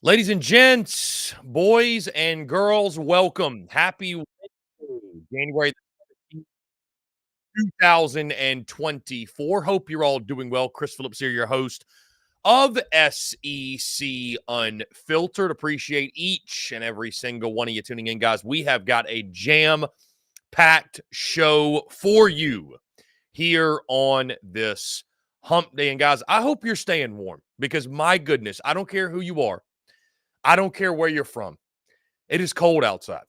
Ladies and gents, boys and girls, welcome. Happy Wednesday, January 2024. Hope you're all doing well. Chris Phillips here, your host of SEC Unfiltered. Appreciate each and every single one of you tuning in, guys. We have got a jam-packed show for you here on this hump day. And guys, I hope you're staying warm because my goodness, I don't care who you are. I don't care where you're from. It is cold outside.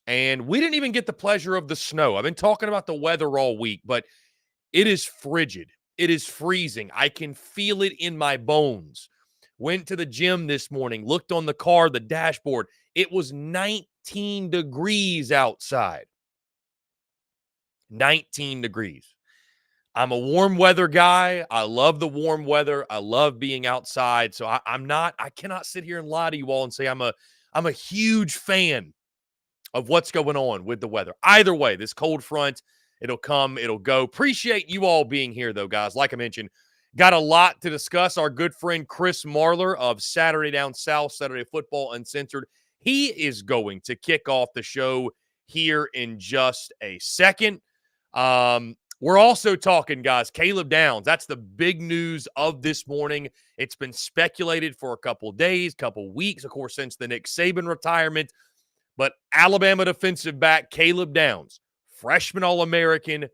And we didn't even get the pleasure of the snow. I've been talking about the weather all week, but it is frigid. It is freezing. I can feel it in my bones. Went to the gym this morning, looked on the car, the dashboard. It was 19 degrees outside. 19 degrees. I'm a warm weather guy. I love the warm weather. I love being outside. So I cannot sit here and lie to you all and say I'm a huge fan of what's going on with the weather. Either way, this cold front, it'll come, it'll go. Appreciate you all being here, though, guys. Like I mentioned, got a lot to discuss. Our good friend Chris Marler of Saturday Down South, Saturday Football Uncensored, he is going to kick off the show here in just a second. We're also talking, guys, Caleb Downs. That's the big news of this morning. It's been speculated for a couple of days, couple of weeks, of course, since the Nick Saban retirement. But Alabama defensive back Caleb Downs, freshman All-American,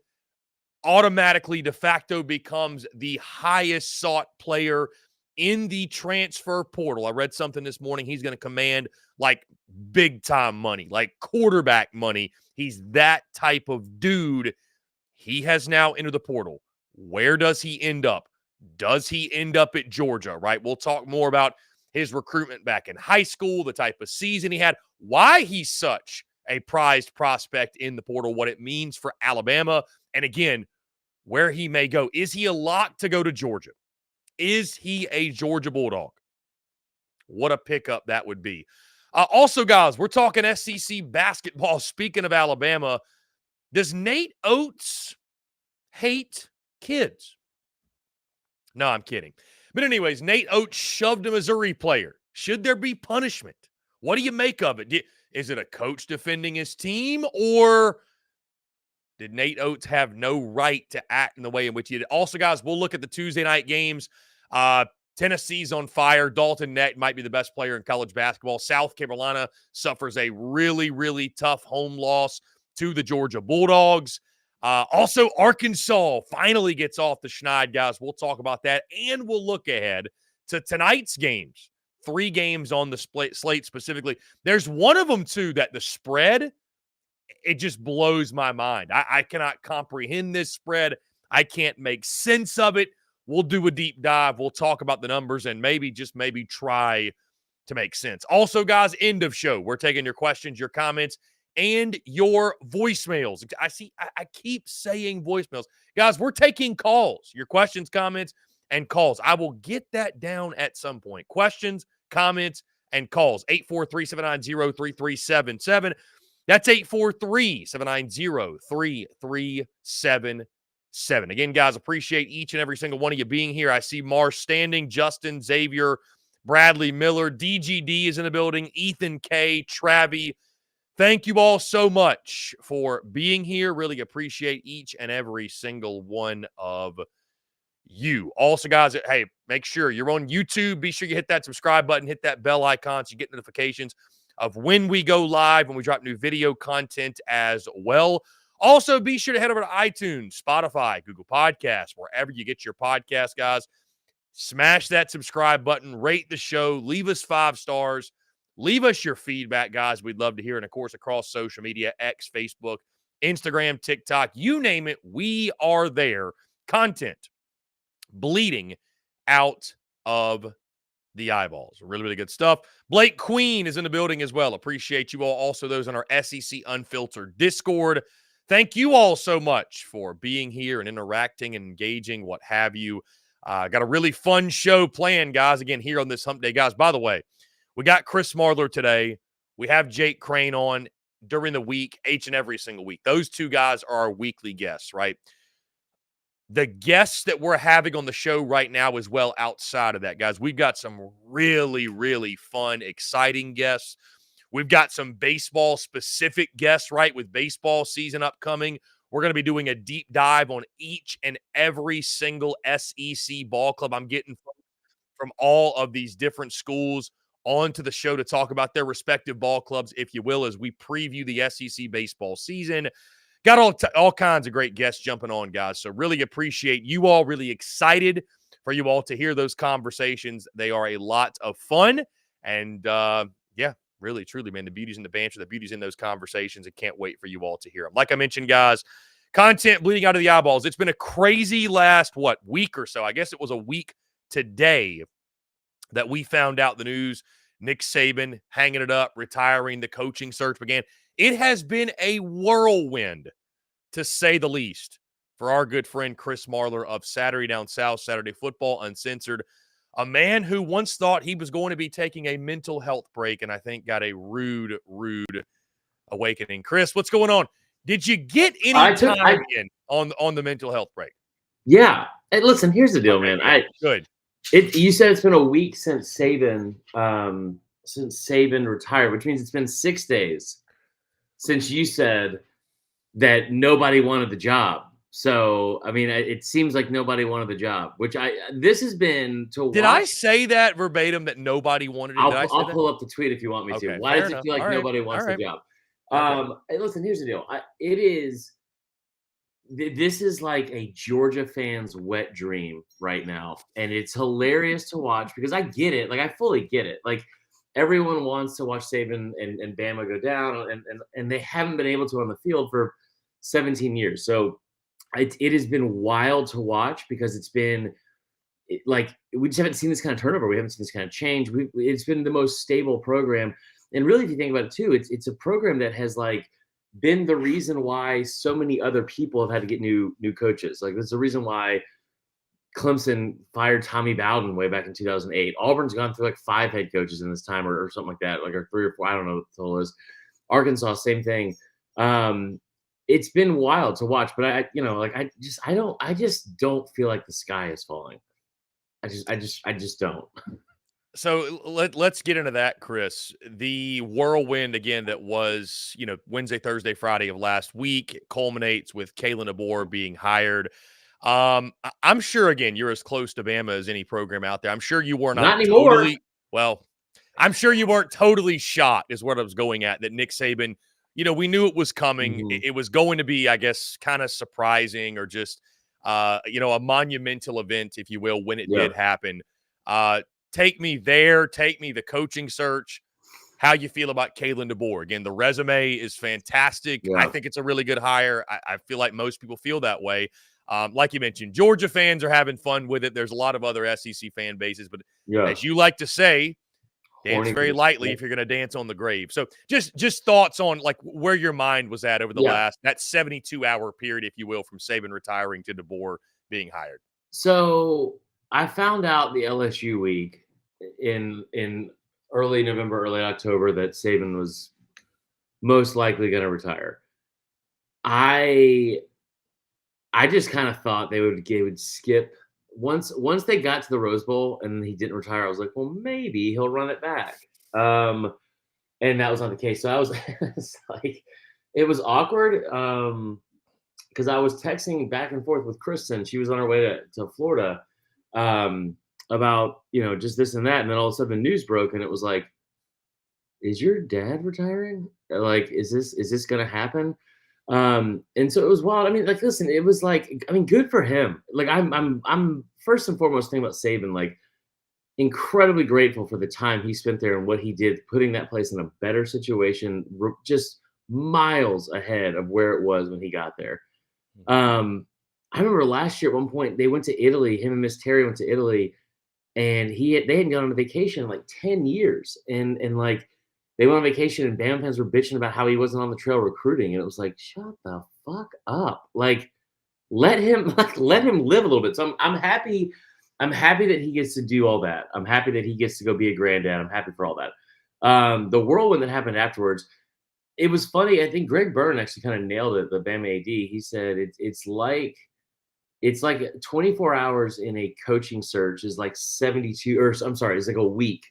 automatically de facto becomes the highest sought player in the transfer portal. I read something this morning. He's going to command like big time money, like quarterback money. He's that type of dude. He has now entered the portal. Where does he end up? Does he end up at Georgia, right? We'll talk more about his recruitment back in high school, the type of season he had, why he's such a prized prospect in the portal, what it means for Alabama, and again, where he may go. Is he a lock to go to Georgia? Is he a Georgia Bulldog? What a pickup that would be. Also, guys, we're talking SEC basketball. Speaking of Alabama, does Nate Oats hate kids? No, I'm kidding. But anyways, Nate Oats shoved a Missouri player. Should there be punishment? What do you make of it? Is it a coach defending his team, or did Nate Oats have no right to act in the way in which he did? Also, guys, we'll look at the Tuesday night games. Tennessee's on fire. Dalton Neck might be the best player in college basketball. South Carolina suffers a really, really tough home loss to the Georgia Bulldogs. Also, Arkansas finally gets off the schneid, guys. We'll talk about that, and we'll look ahead to tonight's games. 3 games on the slate specifically. There's one of them, too, that the spread, it just blows my mind. I cannot comprehend this spread. I can't make sense of it. We'll do a deep dive. We'll talk about the numbers and maybe try to make sense. Also, guys, end of show. We're taking your questions, your comments, and your voicemails. I keep saying voicemails. Guys, we're taking calls, your questions, comments, and calls. I will get that down at some point. Questions, comments, and calls. 843-790-3377. That's 843-790-3377. Again, guys, appreciate each and every single one of you being here. I see Mars standing, Justin, Xavier, Bradley Miller, DGD is in the building, Ethan K, Travi. Thank you all so much for being here. Really appreciate each and every single one of you. Also, guys, hey, make sure you're on YouTube. Be sure you hit that subscribe button, hit that bell icon so you get notifications of when we go live, when we drop new video content as well. Also, be sure to head over to iTunes, Spotify, Google Podcasts, wherever you get your podcast, guys. Smash that subscribe button, rate the show, leave us 5 stars. Leave us your feedback, guys. We'd love to hear it. And, of course, across social media, X, Facebook, Instagram, TikTok, you name it, we are there. Content bleeding out of the eyeballs. Really, really good stuff. Blake Queen is in the building as well. Appreciate you all. Also, those on our SEC Unfiltered Discord. Thank you all so much for being here and interacting and engaging, what have you. Got a really fun show planned, guys, again, here on this Hump Day. Guys, by the way, we got Chris Marler today. We have Jake Crane on during the week, each and every single week. Those 2 guys are our weekly guests, right? the guests that we're having on the show right now as well outside of that, guys. We've got some really, really fun, exciting guests. We've got some baseball specific guests, right, with baseball season upcoming. We're going to be doing a deep dive on each and every single SEC ball club. I'm getting from all of these different schools onto the show to talk about their respective ball clubs, if you will, as we preview the SEC baseball season. Got all kinds of great guests jumping on, guys. So really appreciate you all. Really excited for you all to hear those conversations. They are a lot of fun. And yeah, really, truly, man, the beauty's in the banter, the beauty's in those conversations, and can't wait for you all to hear them. Like I mentioned, guys, content bleeding out of the eyeballs. It's been a crazy last, week or so. I guess it was a week today that we found out the news. Nick Saban hanging it up, retiring, the coaching search began. It has been a whirlwind, to say the least, for our good friend Chris Marler of Saturday Down South, Saturday Football Uncensored, a man who once thought he was going to be taking a mental health break and I think got a rude awakening. Chris, what's going on? Did you get any time in on the mental health break? Yeah. Hey, listen, here's the deal, man. Good. You said it's been a week since Saban retired, which means it's been 6 days since you said that nobody wanted the job. So, I mean, it seems like nobody wanted the job, this has been to watch. Did I say that verbatim, that nobody wanted it? I'll pull up the tweet if you want me to. Why does it feel like nobody wants the job? Hey, listen, here's the deal. This is like a Georgia fan's wet dream right now. And it's hilarious to watch because I get it. Like, I fully get it. Like, everyone wants to watch Saban and Bama go down, and they haven't been able to on the field for 17 years. So it has been wild to watch because it's been like we just haven't seen this kind of turnover. We haven't seen this kind of change. It's been the most stable program. And really, if you think about it too, it's a program that has like been the reason why so many other people have had to get new coaches. Like, there's the reason why Clemson fired Tommy Bowden way back in 2008. Auburn's gone through like 5 head coaches in this time or something like that, like, or 3 or 4. I don't know what the total is. Arkansas, same thing. It's been wild to watch, but I just don't feel like the sky is falling. I just don't. So let's get into that, Chris. The whirlwind again that was, Wednesday, Thursday, Friday of last week culminates with Kalen DeBoer being hired. I'm sure, again, you're as close to Bama as any program out there. I'm sure you were not totally well. I'm sure you weren't totally shocked, is what I was going at. That Nick Saban, we knew it was coming. Mm-hmm. It was going to be, I guess, kind of surprising or just, a monumental event, if you will, when it did happen. Take me there. Take me the coaching search. How you feel about Kalen DeBoer? Again, the resume is fantastic. Yeah. I think it's a really good hire. I feel like most people feel that way. Like you mentioned, Georgia fans are having fun with it. There's a lot of other SEC fan bases, but as you like to say, dance very lightly if you're going to dance on the grave. So just thoughts on like where your mind was at over the last, that 72-hour period, if you will, from Saban retiring to DeBoer being hired. So I found out the LSU week in early November, early October that Saban was most likely going to retire. I just kind of thought they would skip once they got to the Rose Bowl and he didn't retire. I was like, well, maybe he'll run it back. And that was not the case. So I was like, it was awkward because I was texting back and forth with Kristen. She was on her way to Florida about, just this and that. And then all of a sudden the news broke and it was like, is your dad retiring? Like, is this going to happen? And so it was wild. I mean, like, listen, it was like, I mean, good for him. Like, I'm first and foremost thinking about Saban, like, incredibly grateful for the time he spent there and what he did, putting that place in a better situation, just miles ahead of where it was when he got there. I remember last year at one point they went to Italy. Him and Miss Terry went to Italy, and they hadn't gone on a vacation in like 10 years, and like. They went on vacation and Bama fans were bitching about how he wasn't on the trail recruiting. And it was like, shut the fuck up. Like, let him live a little bit. So I'm happy. I'm happy that he gets to do all that. I'm happy that he gets to go be a granddad. I'm happy for all that. The whirlwind that happened afterwards, it was funny. I think Greg Byrne actually kind of nailed it, the Bama AD. He said it's like it's like 24 hours in a coaching search is like 72, or I'm sorry, it's like a week,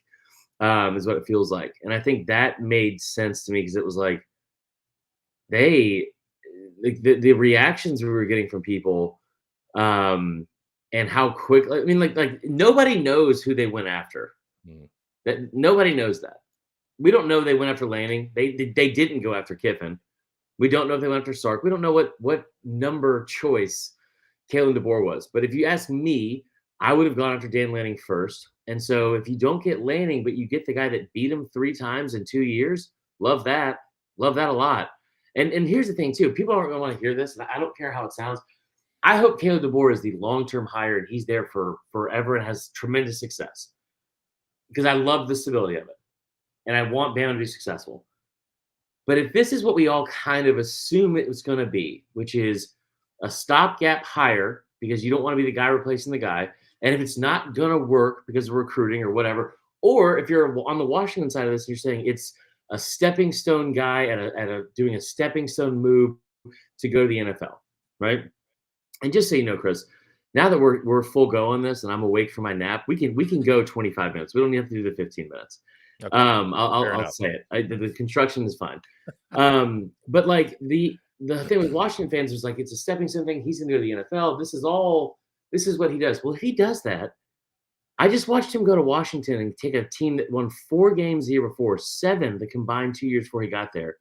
is what it feels like. And I think that made sense to me because it was like they, like the reactions we were getting from people, um, and how quick. I mean, like nobody knows who they went after. Mm. That nobody knows that. We don't know they went after Lanning. They didn't go after Kiffin. We don't know if they went after Sark. We don't know what number choice Kalen DeBoer was. But if you ask me, I would have gone after Dan Lanning first. And so if you don't get Lanning, but you get the guy that beat him 3 times in 2 years, love that. Love that a lot. And here's the thing, too. People aren't going to want to hear this, and I don't care how it sounds. I hope Caleb DeBoer is the long-term hire, and he's there for forever and has tremendous success because I love the stability of it, and I want Bama to be successful. But if this is what we all kind of assume it was going to be, which is a stopgap hire because you don't want to be the guy replacing the guy, and if it's not going to work because of recruiting or whatever, or if you're on the Washington side of this, you're saying it's a stepping stone guy doing a stepping stone move to go to the NFL, right? And just so you know, Chris, now that we're full go on this and I'm awake from my nap, we can go 25 minutes. We don't have to do the 15 minutes. Okay. I'll say it. The construction is fine. But like the thing with Washington fans was like it's a stepping stone thing. He's going to go to the NFL. This is what he does. Well, if he does that, I just watched him go to Washington and take a team that won 4 games the year before, 7 the combined 2 years before he got there,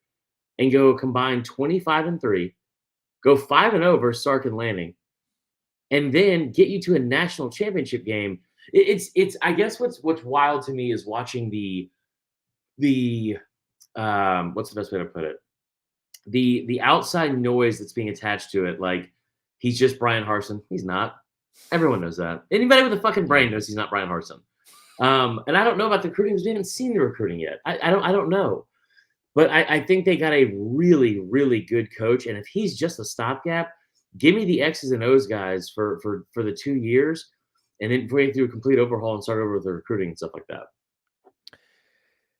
and go combined 25-3, go 5-0 versus Sark and Lanning, and then get you to a national championship game. It's I guess what's wild to me is watching the what's the best way to put it? The outside noise that's being attached to it. Like he's just Brian Harsin. He's not. Everyone knows that. Anybody with a fucking brain knows he's not Brian Harsin. And I don't know about the recruiting because we haven't seen the recruiting yet. I don't know. But I think they got a really, really good coach. And if he's just a stopgap, give me the X's and O's guys for the 2 years, and then bring through a complete overhaul and start over with the recruiting and stuff like that.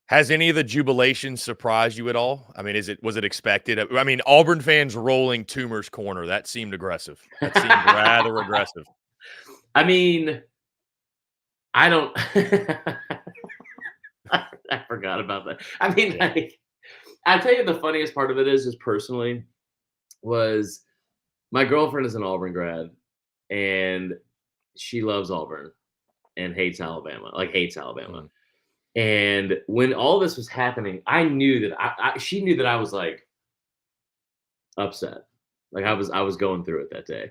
Has any of the jubilation surprised you at all? I mean, was it expected? I mean, Auburn fans rolling Toomer's corner, that seemed aggressive. That seemed rather aggressive. I mean, I don't I forgot about that. I mean, like, I'll tell you the funniest part of it is personally was my girlfriend is an Auburn grad and she loves Auburn and hates Alabama. And when all this was happening, I knew that she knew that I was like upset. Like I was going through it that day.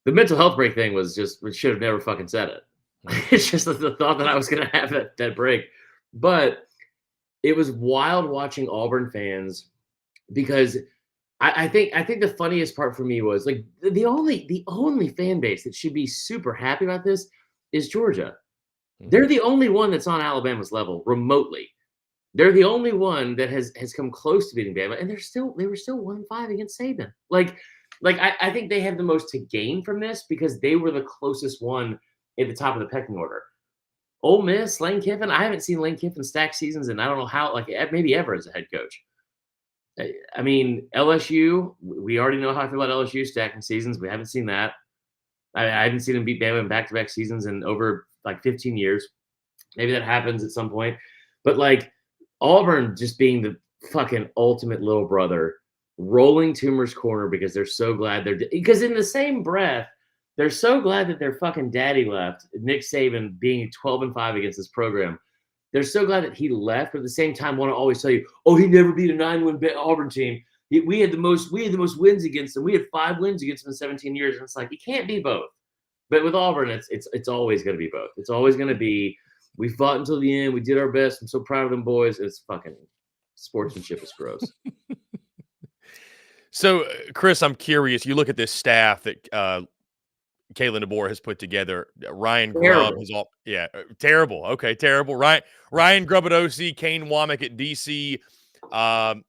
The mental health break thing was just, we should have never fucking said it. It's just the thought that I was going to have that break. But it was wild watching Auburn fans because I think the funniest part for me was like the only fan base that should be super happy about this is Georgia. They're the only one that's on Alabama's level remotely. They're the only one that has come close to beating Bama, and they were still 1-5 against Saban. Like I think they have the most to gain from this because they were the closest one at the top of the pecking order. Ole Miss, Lane Kiffin. I haven't seen Lane Kiffin stack seasons, and I don't know how, like maybe ever as a head coach. I mean, LSU. We already know how I feel about LSU stacking seasons. We haven't seen that. I haven't seen them beat Bama in back-to-back seasons in over like 15 years. Maybe that happens at some point. But like Auburn just being the fucking ultimate little brother, rolling Toomer's corner because they're so glad because in the same breath, they're so glad that their fucking daddy left, Nick Saban being 12-5 against this program. They're so glad that he left, but at the same time want to always tell you, oh, he never beat a 9-win Auburn team. We had the most wins against them. We had 5 wins against them in 17 years. And it's like, you can't be both. But with Auburn, it's always going to be both. It's always going to be, we fought until the end. We did our best. I'm so proud of them boys. It's fucking sportsmanship is gross. So, Chris, I'm curious. You look at this staff that Kalen DeBoer has put together. Ryan Grubb is all, terrible. Okay, terrible. Ryan Grubb at OC, Kane Womack at DC. One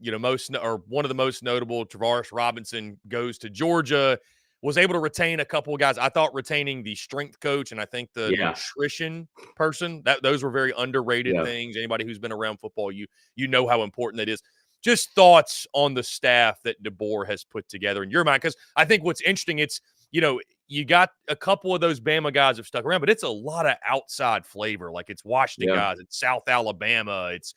of the most notable, Travaris Robinson goes to Georgia. Was able to retain a couple of guys. I thought retaining the strength coach and I think the nutrition person, those were very underrated things. Anybody who's been around football, you know how important that is. Just thoughts on the staff that DeBoer has put together in your mind, because I think what's interesting, it's, you got a couple of those Bama guys have stuck around, but it's a lot of outside flavor. Like it's Washington guys, it's South Alabama, it's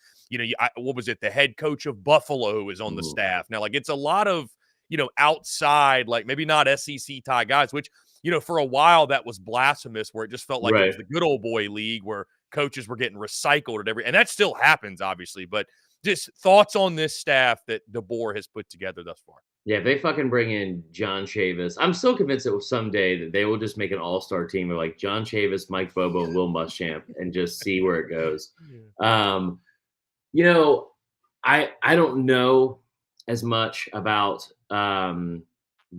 what was it? The head coach of Buffalo is on the staff now. Like it's a lot of outside, like maybe not SEC tie guys, which for a while that was blasphemous, where it just felt like it was the good old boy league where coaches were getting recycled at and that still happens, obviously. But just thoughts on this staff that DeBoer has put together thus far. Yeah, if they fucking bring in John Chavis, I'm still convinced that someday that they will just make an all-star team of like John Chavis, Mike Bobo, and Will Muschamp and just see where it goes. I don't know as much about the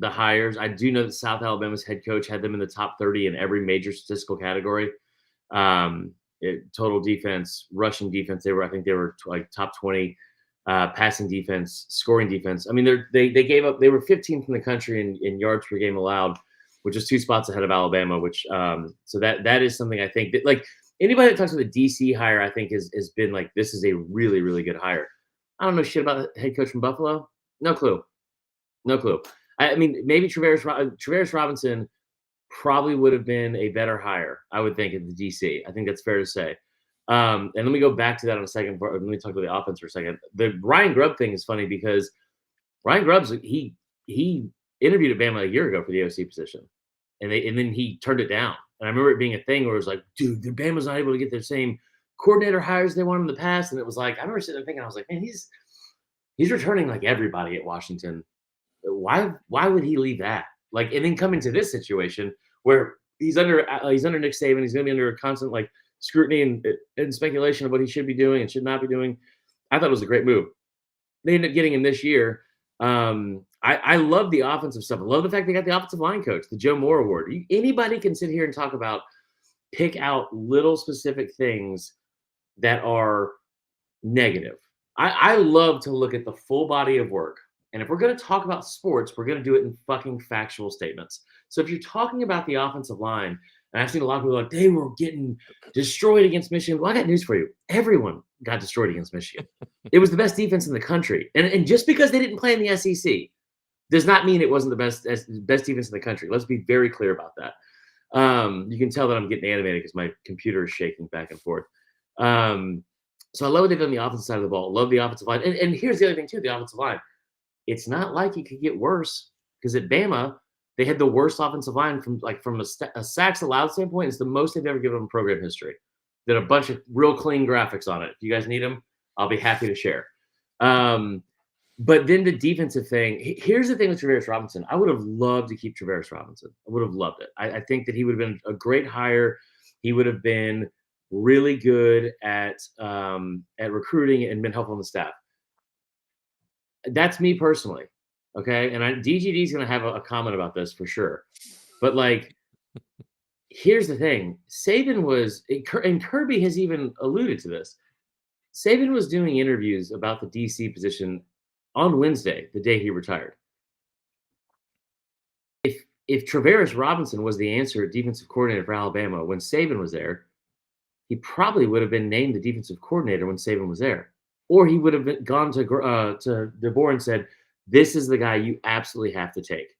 hires. I do know that South Alabama's head coach had them in the top 30 in every major statistical category. Total defense, rushing defense. I think they were like top 20. Passing defense, scoring defense. I mean, they gave up. They were 15th in the country in yards per game allowed, which is 2 spots ahead of Alabama. Which so that is something I think that like anybody that talks about the DC hire, I think has been like this is a really really good hire. I don't know shit about the head coach from Buffalo. No clue. I mean, maybe Travaris Robinson probably would have been a better hire, I would think, at the DC. I think that's fair to say. And let me go back to that in a second. Let me talk about the offense for a second. The Ryan Grubb thing is funny because Ryan Grubb's he interviewed at Bama a year ago for the OC position, and then he turned it down. And I remember it being a thing where it was like, dude, the Bama's not able to get their same coordinator hires they wanted in the past. And it was like, I remember sitting there thinking, I was like, man, he's returning like everybody at Washington. Why would he leave that? Like, and then come into this situation where he's under Nick Saban, he's going to be under a constant like scrutiny and speculation of what he should be doing and should not be doing. I thought it was a great move. They ended up getting him this year. I love the offensive stuff. I love the fact they got the offensive line coach, the Joe Moore Award. Anybody can sit here and talk about, pick out little specific things that are negative. I love to look at the full body of work. And if we're going to talk about sports, we're going to do it in fucking factual statements. So if you're talking about the offensive line, and I've seen a lot of people like, they were getting destroyed against Michigan. Well, I got news for you. Everyone got destroyed against Michigan. It was the best defense in the country. And just because they didn't play in the SEC does not mean it wasn't the best defense in the country. Let's be very clear about that. You can tell that I'm getting animated because my computer is shaking back and forth. So I love what they've done on the offensive side of the ball. Love the offensive line. And here's the other thing, too, the offensive line. It's not like it could get worse because at Bama, they had the worst offensive line from a sacks allowed standpoint. It's the most they've ever given in program history. Did a bunch of real clean graphics on it. If you guys need them, I'll be happy to share. But then the defensive thing. Here's the thing with Travaris Robinson. I would have loved to keep Travaris Robinson. I would have loved it. I think that he would have been a great hire. He would have been really good at recruiting and been helpful on the staff. That's me personally. Okay. And DGD is going to have a comment about this for sure. But like, here's the thing. Saban was, and Kirby has even alluded to this. Saban was doing interviews about the DC position on Wednesday, the day he retired. If Travaris Robinson was the answer defensive coordinator for Alabama when Saban was there, he probably would have been named the defensive coordinator when Saban was there. Or he would have gone to DeBoer and said, this is the guy you absolutely have to take.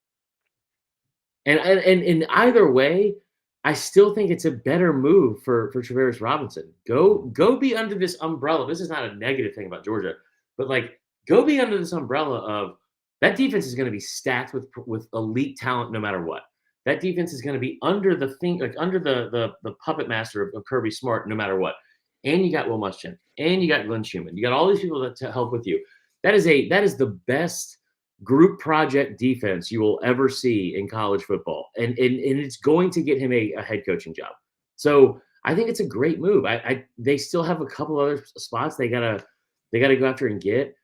And in either way, I still think it's a better move for Travaris Robinson. Go be under this umbrella. This is not a negative thing about Georgia, but like go be under this umbrella of that defense is going to be stacked with elite talent no matter what. That defense is going to be under the thing, like under the puppet master of Kirby Smart no matter what. And you got Will Muschamp, and you got Glenn Schumann. You got all these people to help with you. That is the best group project defense you will ever see in college football, and it's going to get him a head coaching job. So I think it's a great move. They still have a couple other spots they gotta go after and get,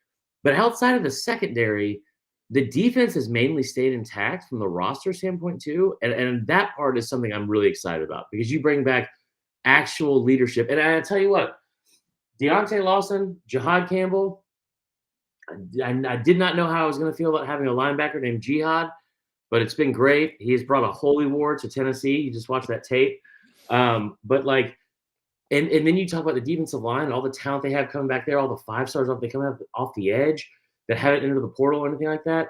but outside of the secondary, the defense has mainly stayed intact from the roster standpoint too, and that part is something I'm really excited about because you bring back actual leadership. And I tell you what, Deontay Lawson, Jihad Campbell, I did not know how I was going to feel about having a linebacker named Jihad, but it's been great. He has brought a holy war to Tennessee. You just watch that tape. But like, and then you talk about the defensive line, all the talent they have coming back there, all the 5 stars they come off the edge that haven't entered the portal or anything like that.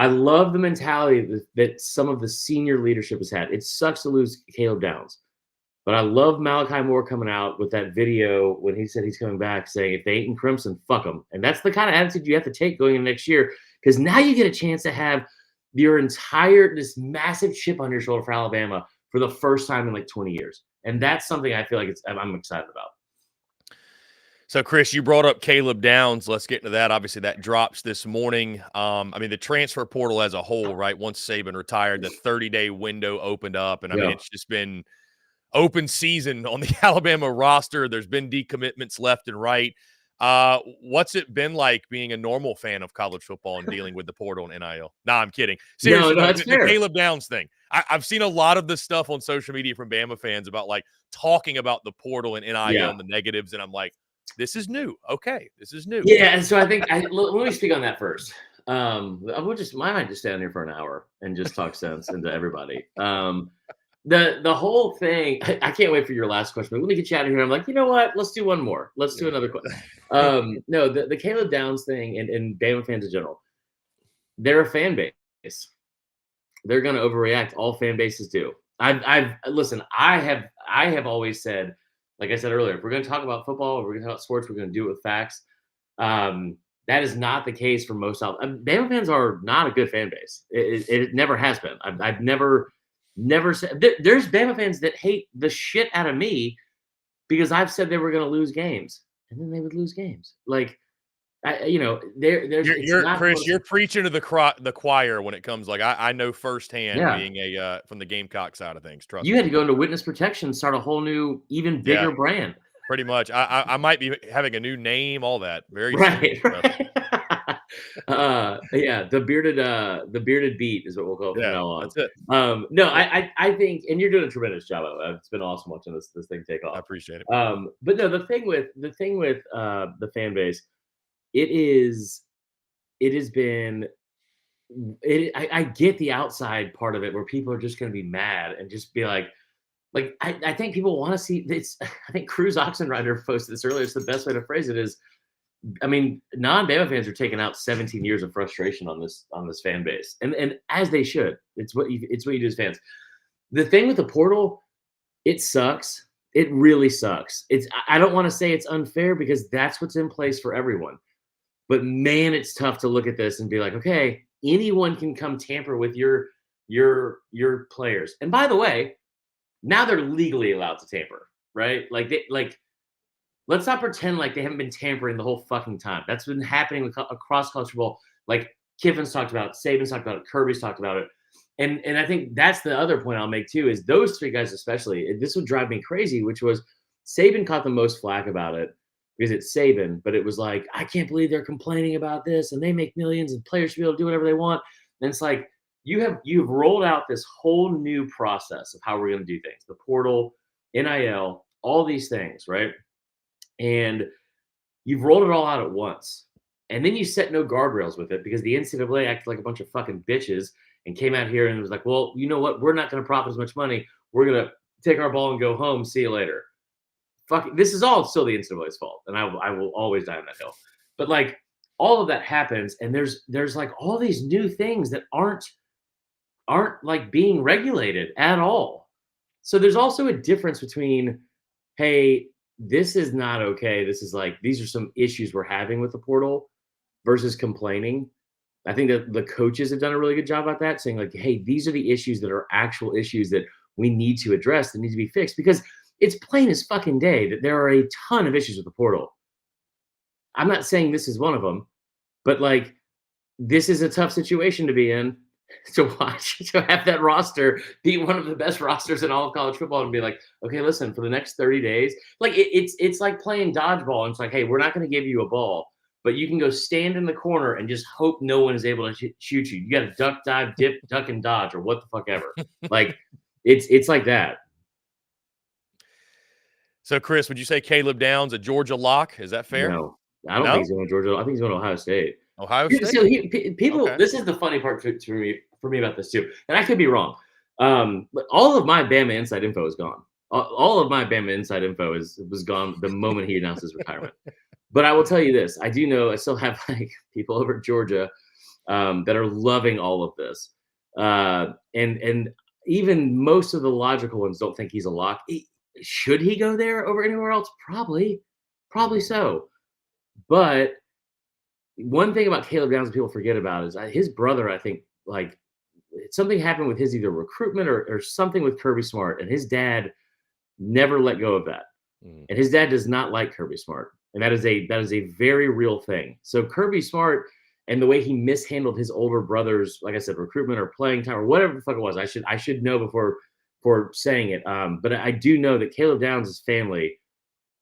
I love the mentality that some of the senior leadership has had. It sucks to lose Caleb Downs, but I love Malachi Moore coming out with that video when he said he's coming back, saying if they ain't in crimson, fuck them. And that's the kind of attitude you have to take going into next year, because now you get a chance to have this massive chip on your shoulder for Alabama for the first time in like 20 years. And that's something I feel like I'm excited about. So, Chris, you brought up Caleb Downs. Let's get into that. Obviously, that drops this morning. I mean, the transfer portal as a whole, right? Once Saban retired, the 30-day window opened up. And, I mean, it's just been open season on the Alabama roster. There's been decommitments left and right. What's it been like being a normal fan of college football and dealing with the portal and NIL? Nah, I'm kidding. Seriously, no, that's the fair. Caleb Downs thing. I've seen a lot of this stuff on social media from Bama fans about, like, talking about the portal and NIL and the negatives. And I'm like, this is new. Okay, this is new. Yeah, and so I think let me speak on that first. I might just stay on here for an hour and just talk sense into everybody. The whole thing. I can't wait for your last question. But let me get you out of here. I'm like, you know what? Let's do one more. Let's do another question. No, the Caleb Downs thing and Bama fans in general. They're a fan base. They're going to overreact. All fan bases do. Listen. I have always said, like I said earlier, if we're going to talk about football, if we're going to talk about sports, we're going to do it with facts. That is not the case for most. Bama fans are not a good fan base. It never has been. I've never said. There's Bama fans that hate the shit out of me because I've said they were going to lose games, and then they would lose games. Like, Chris, you're preaching to the choir when it comes. Like, I know firsthand being from the Gamecock side of things. Trust me. You had to go into witness protection, start a whole new, even bigger brand. Pretty much. I might be having a new name, all that. Very right. The bearded beat is what we'll call it from now on. That's it. I think, and you're doing a tremendous job of it. It's been awesome watching this thing take off. I appreciate it. But no, the thing with the fan base, I get the outside part of it where people are just going to be mad and just be like I think people want to see this. I think Cruz Oxenrider posted this earlier. It's the best way to phrase it is, I mean, non-Bama fans are taking out 17 years of frustration on this fan base, and as they should. It's what you do as fans. The thing with the portal, it sucks. It really sucks. I don't want to say it's unfair because that's what's in place for everyone. But man, it's tough to look at this and be like, okay, anyone can come tamper with your players. And by the way, now they're legally allowed to tamper, right? Let's not pretend like they haven't been tampering the whole fucking time. That's been happening across college football. Like Kiffin's talked about it, Saban's talked about it, Kirby's talked about it. And I think that's the other point I'll make too, is those three guys especially, this would drive me crazy, which was Saban caught the most flack about it because it's Saban, but it was like, I can't believe they're complaining about this and they make millions and players should be able to do whatever they want. And it's like, you've rolled out this whole new process of how we're going to do things. The portal, NIL, all these things, right? And you've rolled it all out at once. And then you set no guardrails with it because the NCAA acted like a bunch of fucking bitches and came out here and was like, well, you know what? We're not going to profit as much money. We're going to take our ball and go home. See you later. Fuck, this is all still the NCAA's fault. And I will always die on that hill. But like all of that happens. And there's like all these new things that aren't like being regulated at all. So there's also a difference between, hey, this is not okay. This is like, these are some issues we're having with the portal versus complaining. I think that the coaches have done a really good job about that, saying like, hey, these are the issues that are actual issues that we need to address, that need to be fixed, because it's plain as fucking day that there are a ton of issues with the portal. I'm not saying this is one of them, but like, this is a tough situation to be in, to watch, to have that roster be one of the best rosters in all of college football and be like, okay, listen, for the next 30 days, like it's like playing dodgeball. And it's like, hey, we're not going to give you a ball, but you can go stand in the corner and just hope no one is able to shoot you. You got to duck, dive, dip, duck, and dodge, or what the fuck ever. Like it's like that. So, Chris, would you say Caleb Downs a Georgia lock? Is that fair? No, I don't think he's going to Georgia. I think he's going to Ohio State. Ohio State. So people, okay. This is the funny part for me about this too, and I could be wrong. But all of my Bama inside info is gone. All of my Bama inside info was gone the moment he announced his retirement. But I will tell you this: I do know I still have like people over at Georgia that are loving all of this. And even most of the logical ones don't think he's a lock. Should he go there over anywhere else? Probably so. But one thing about Caleb Downs that people forget about is his brother, I think, like something happened with his either recruitment or something with Kirby Smart, and his dad never let go of that. And his dad does not like Kirby Smart, and that is a very real thing. So Kirby Smart and the way he mishandled his older brother's, like I said, recruitment or playing time or whatever the fuck it was, I should know before saying it. But I do know that Caleb Downs' family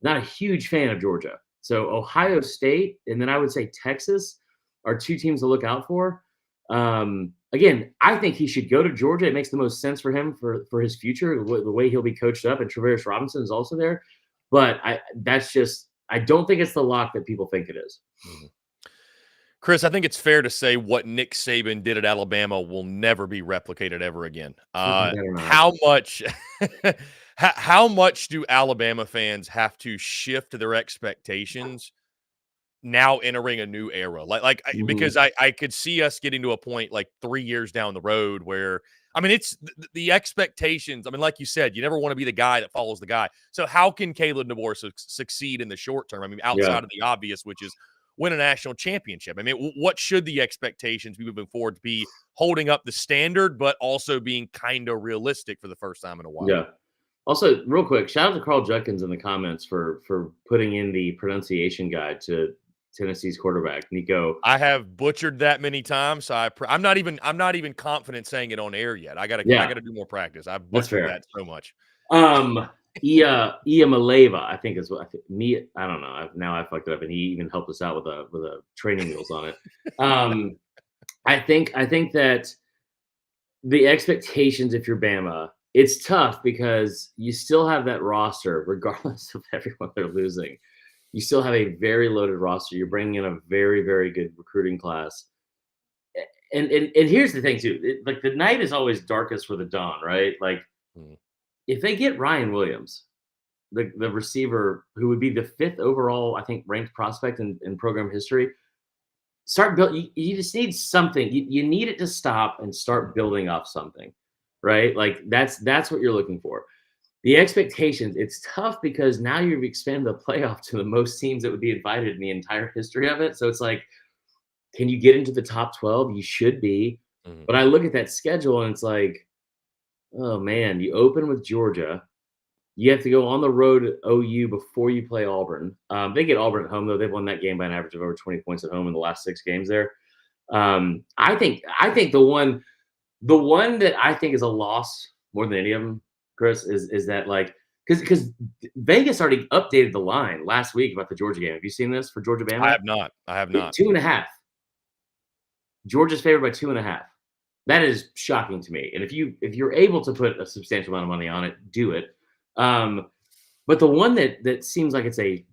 not a huge fan of Georgia. So Ohio State and then I would say Texas are two teams to look out for. Again, I think he should go to Georgia. It makes the most sense for him for his future, the way he'll be coached up, and Travaris Robinson is also there. But I don't think it's the lock that people think it is. Chris, I think it's fair to say what Nick Saban did at Alabama will never be replicated ever again. How much how much do Alabama fans have to shift their expectations now entering a new era? Because I could see us getting to a point like 3 years down the road where I mean, it's the expectations. I mean, like you said, you never want to be the guy that follows the guy. So how can Caleb DeBoer succeed in the short term? I mean, outside of the obvious, which is win a national championship. I mean, what should the expectations be moving forward to be holding up the standard, but also being kind of realistic for the first time in a while? Yeah. Also, real quick, shout out to Carl Judkins in the comments for putting in the pronunciation guide to Tennessee's quarterback, Nico. I have butchered that many times, so I'm not even confident saying it on air yet. I gotta do more practice. I've butchered that so much. Maleva, I think is what I think. I don't know. Now I fucked it up, and he even helped us out with a training wheels on it. I think that the expectations, if you're Bama, it's tough because you still have that roster, regardless of everyone they're losing. You still have a very loaded roster. You're bringing in a very, very good recruiting class. And here's the thing, too. Like, the night is always darkest for the dawn, right? Like, if they get Ryan Williams, the receiver who would be the 5th overall, I think, ranked prospect in program history, start building. You just need something. You need it to stop and start building off something, right? Like, that's what you're looking for. The expectations, it's tough because now you've expanded the playoff to the most teams that would be invited in the entire history of it. So it's like, can you get into the top 12? You should be. But I look at that schedule and it's like, oh man, you open with Georgia. You have to go on the road at OU before you play Auburn. They get Auburn at home, though. They've won that game by an average of over 20 points at home in the last 6 games there. I think the one that I think is a loss more than any of them, Chris, is that, like, because Vegas already updated the line last week about the Georgia game. Have you seen this for Georgia Bama? I have not. 2.5. Georgia's favored by 2.5. That is shocking to me. And if you're able to put a substantial amount of money on it, do it. But the one that seems like it's a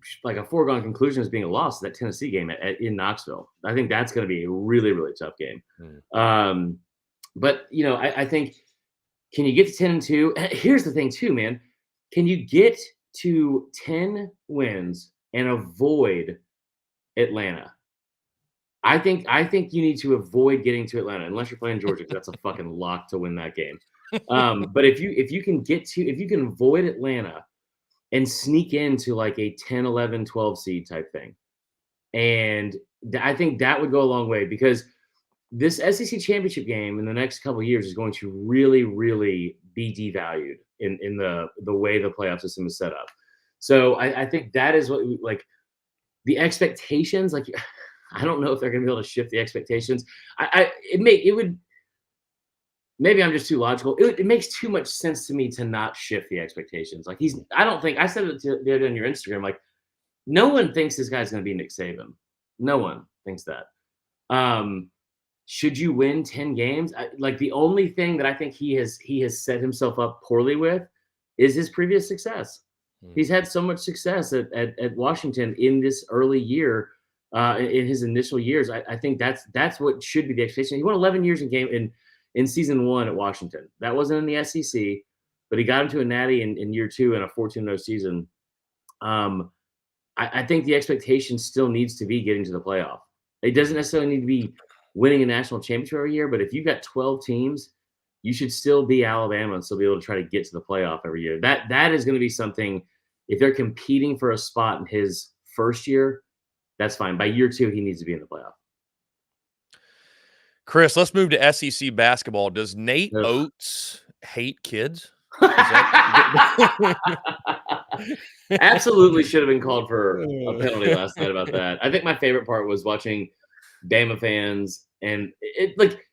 foregone conclusion as being a loss is that Tennessee game in Knoxville. I think that's going to be a really, really tough game. But I think, can you get to 10-2? Here's the thing too, man. Can you get to 10 wins and avoid Atlanta? I think you need to avoid getting to Atlanta unless you're playing Georgia, because that's a fucking lock to win that game. But if you can avoid Atlanta and sneak into like a 10, 11, 12 seed type thing, and I think that would go a long way, because this SEC championship game in the next couple of years is going to really, really be devalued in the way the playoff system is set up. So I think that is what, like, the expectations, like, I don't know if they're going to be able to shift the expectations. Maybe I'm just too logical. It makes too much sense to me to not shift the expectations. Like, I said it the other day on your Instagram, like, no one thinks this guy's going to be Nick Saban. No one thinks that. Should you win 10 games? Like, the only thing that I think he has set himself up poorly with is his previous success. He's had so much success at Washington in this early year. In his initial years, I think that's what should be the expectation. He won 11 years in season 1 at Washington. That wasn't in the SEC, but he got him to a natty in year 2 and a 14-0 season. I think the expectation still needs to be getting to the playoff. It doesn't necessarily need to be winning a national championship every year, but if you've got 12 teams, you should still be Alabama and still be able to try to get to the playoff every year. That is going to be something. If they're competing for a spot in his first year, that's fine. By year 2, he needs to be in the playoff. Chris, let's move to SEC basketball. Does Nate Ugh. Oats hate kids? Absolutely should have been called for a penalty last night about that. I think my favorite part was watching Bama fans and it like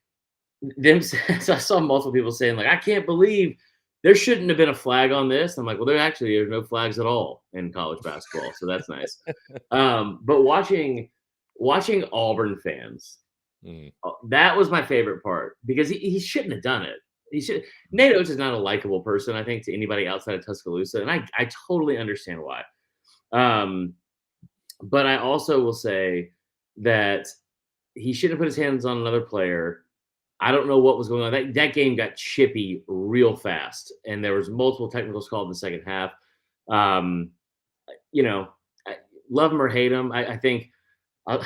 them. I saw multiple people saying like, I can't believe there shouldn't have been a flag on this. I'm like, well, there's no flags at all in college basketball, so that's nice. But watching Auburn fans, that was my favorite part because he shouldn't have done it. Nate Oats is not a likable person, I think, to anybody outside of Tuscaloosa, and I totally understand why. But I also will say that he shouldn't have put his hands on another player. I don't know what was going on. That game got chippy real fast, and there was multiple technicals called in the second half. You know, love him or hate him, I think. Fuck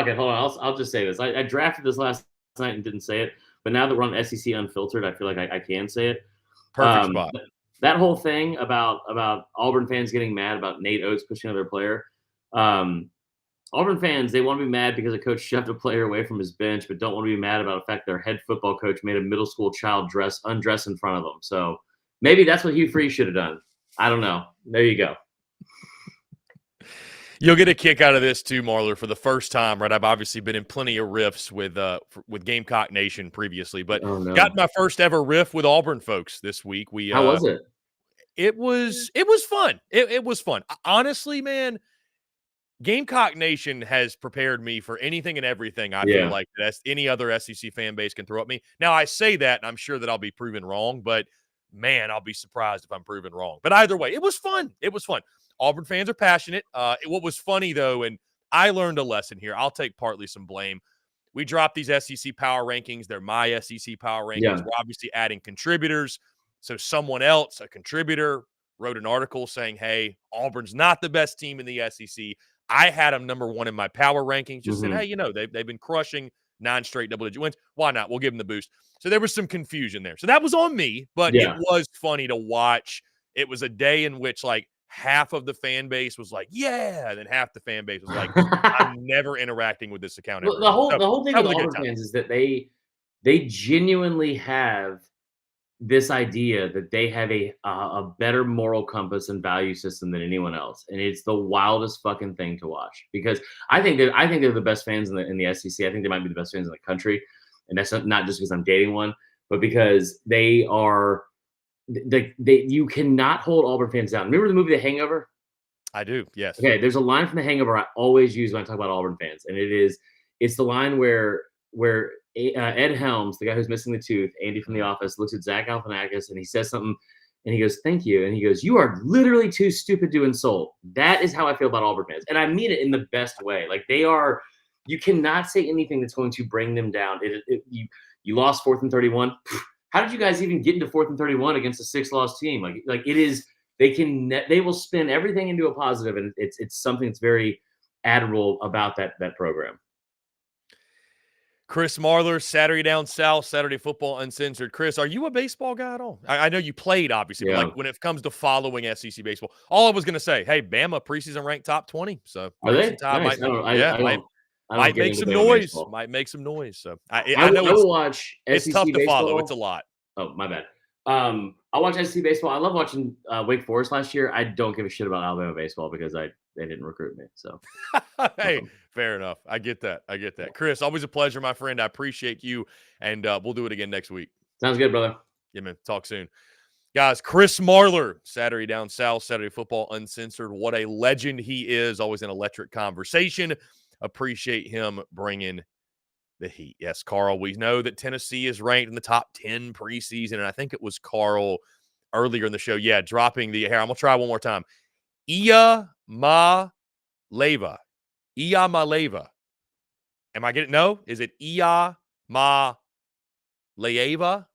it, hold on. I'll just say this. I drafted this last night and didn't say it, but now that we're on SEC Unfiltered, I feel like I can say it. Perfect spot. That whole thing about Auburn fans getting mad about Nate Oats pushing another player. Auburn fans, they want to be mad because a coach shoved a player away from his bench, but don't want to be mad about the fact their head football coach made a middle school child undress in front of them. So maybe that's what Hugh Freeze should have done. I don't know. There you go. You'll get a kick out of this too, Marler, for the first time, right? I've obviously been in plenty of riffs with Gamecock Nation previously, but got my first ever riff with Auburn folks this week. How was it? It was fun. It was fun. Honestly, man, Gamecock Nation has prepared me for anything and everything I feel like that any other SEC fan base can throw at me. Now, I say that, and I'm sure that I'll be proven wrong, but man, I'll be surprised if I'm proven wrong. But either way, it was fun. It was fun. Auburn fans are passionate. What was funny, though, and I learned a lesson here. I'll take partly some blame. We dropped these SEC power rankings. They're my SEC power rankings. Yeah. We're obviously adding contributors. So someone else, a contributor, wrote an article saying, hey, Auburn's not the best team in the SEC. I had them number 1 in my power rankings. Just said, hey, they've been crushing 9 straight double-digit wins. Why not? We'll give them the boost. So there was some confusion there. So that was on me, but it was funny to watch. It was a day in which, like, half of the fan base was like, yeah, and then half the fan base was like, I'm never interacting with this account ever. The whole thing with Auburn fans is that they genuinely have this idea that they have a better moral compass and value system than anyone else, and it's the wildest fucking thing to watch because I think they're the best fans in the SEC. I think they might be the best fans in the country, and that's not just because I'm dating one, but because they are. You cannot hold Auburn fans down. Remember the movie The Hangover? I do, yes. Okay, there's a line from The Hangover I always use when I talk about Auburn fans, and it's the line where Ed Helms, the guy who's missing the tooth, Andy from The Office, looks at Zach Galifianakis and he says something, and he goes, "Thank you," and he goes, "You are literally too stupid to insult." That is how I feel about Auburn fans, and I mean it in the best way. Like they are, you cannot say anything that's going to bring them down. You lost 4th and 31. How did you guys even get into 4th and 31 against a 6-loss team? Like it is, they will spin everything into a positive, and it's something that's very admirable about that program. Chris Marler, Saturday Down South, Saturday Football Uncensored. Chris, are you a baseball guy at all? I know you played, obviously, but like when it comes to following SEC baseball, all I was going to say, hey, Bama preseason ranked top 20. So are they? Nice. Might make some noise. Baseball. Might make some noise. So I know I will watch SEC it's tough to baseball. follow. It's a lot. Oh, my bad. I watch SEC baseball. I love watching Wake Forest last year. I don't give a shit about Alabama baseball because they didn't recruit me. So hey, fair enough. I get that. Chris, always a pleasure, my friend. I appreciate you, and we'll do it again next week. Sounds good, brother. Yeah, man. Talk soon. Guys, Chris Marler, Saturday Down South, Saturday Football Uncensored. What a legend he is. Always an electric conversation. Appreciate him bringing the heat. Yes, Carl, we know that Tennessee is ranked in the top 10 preseason, and I think it was Carl earlier in the show. Yeah, dropping the hair. I'm going to try one more time. Ia Ma Leva. Ia Ma Leva. Am I getting it? No? Is it Ia Ma Leva?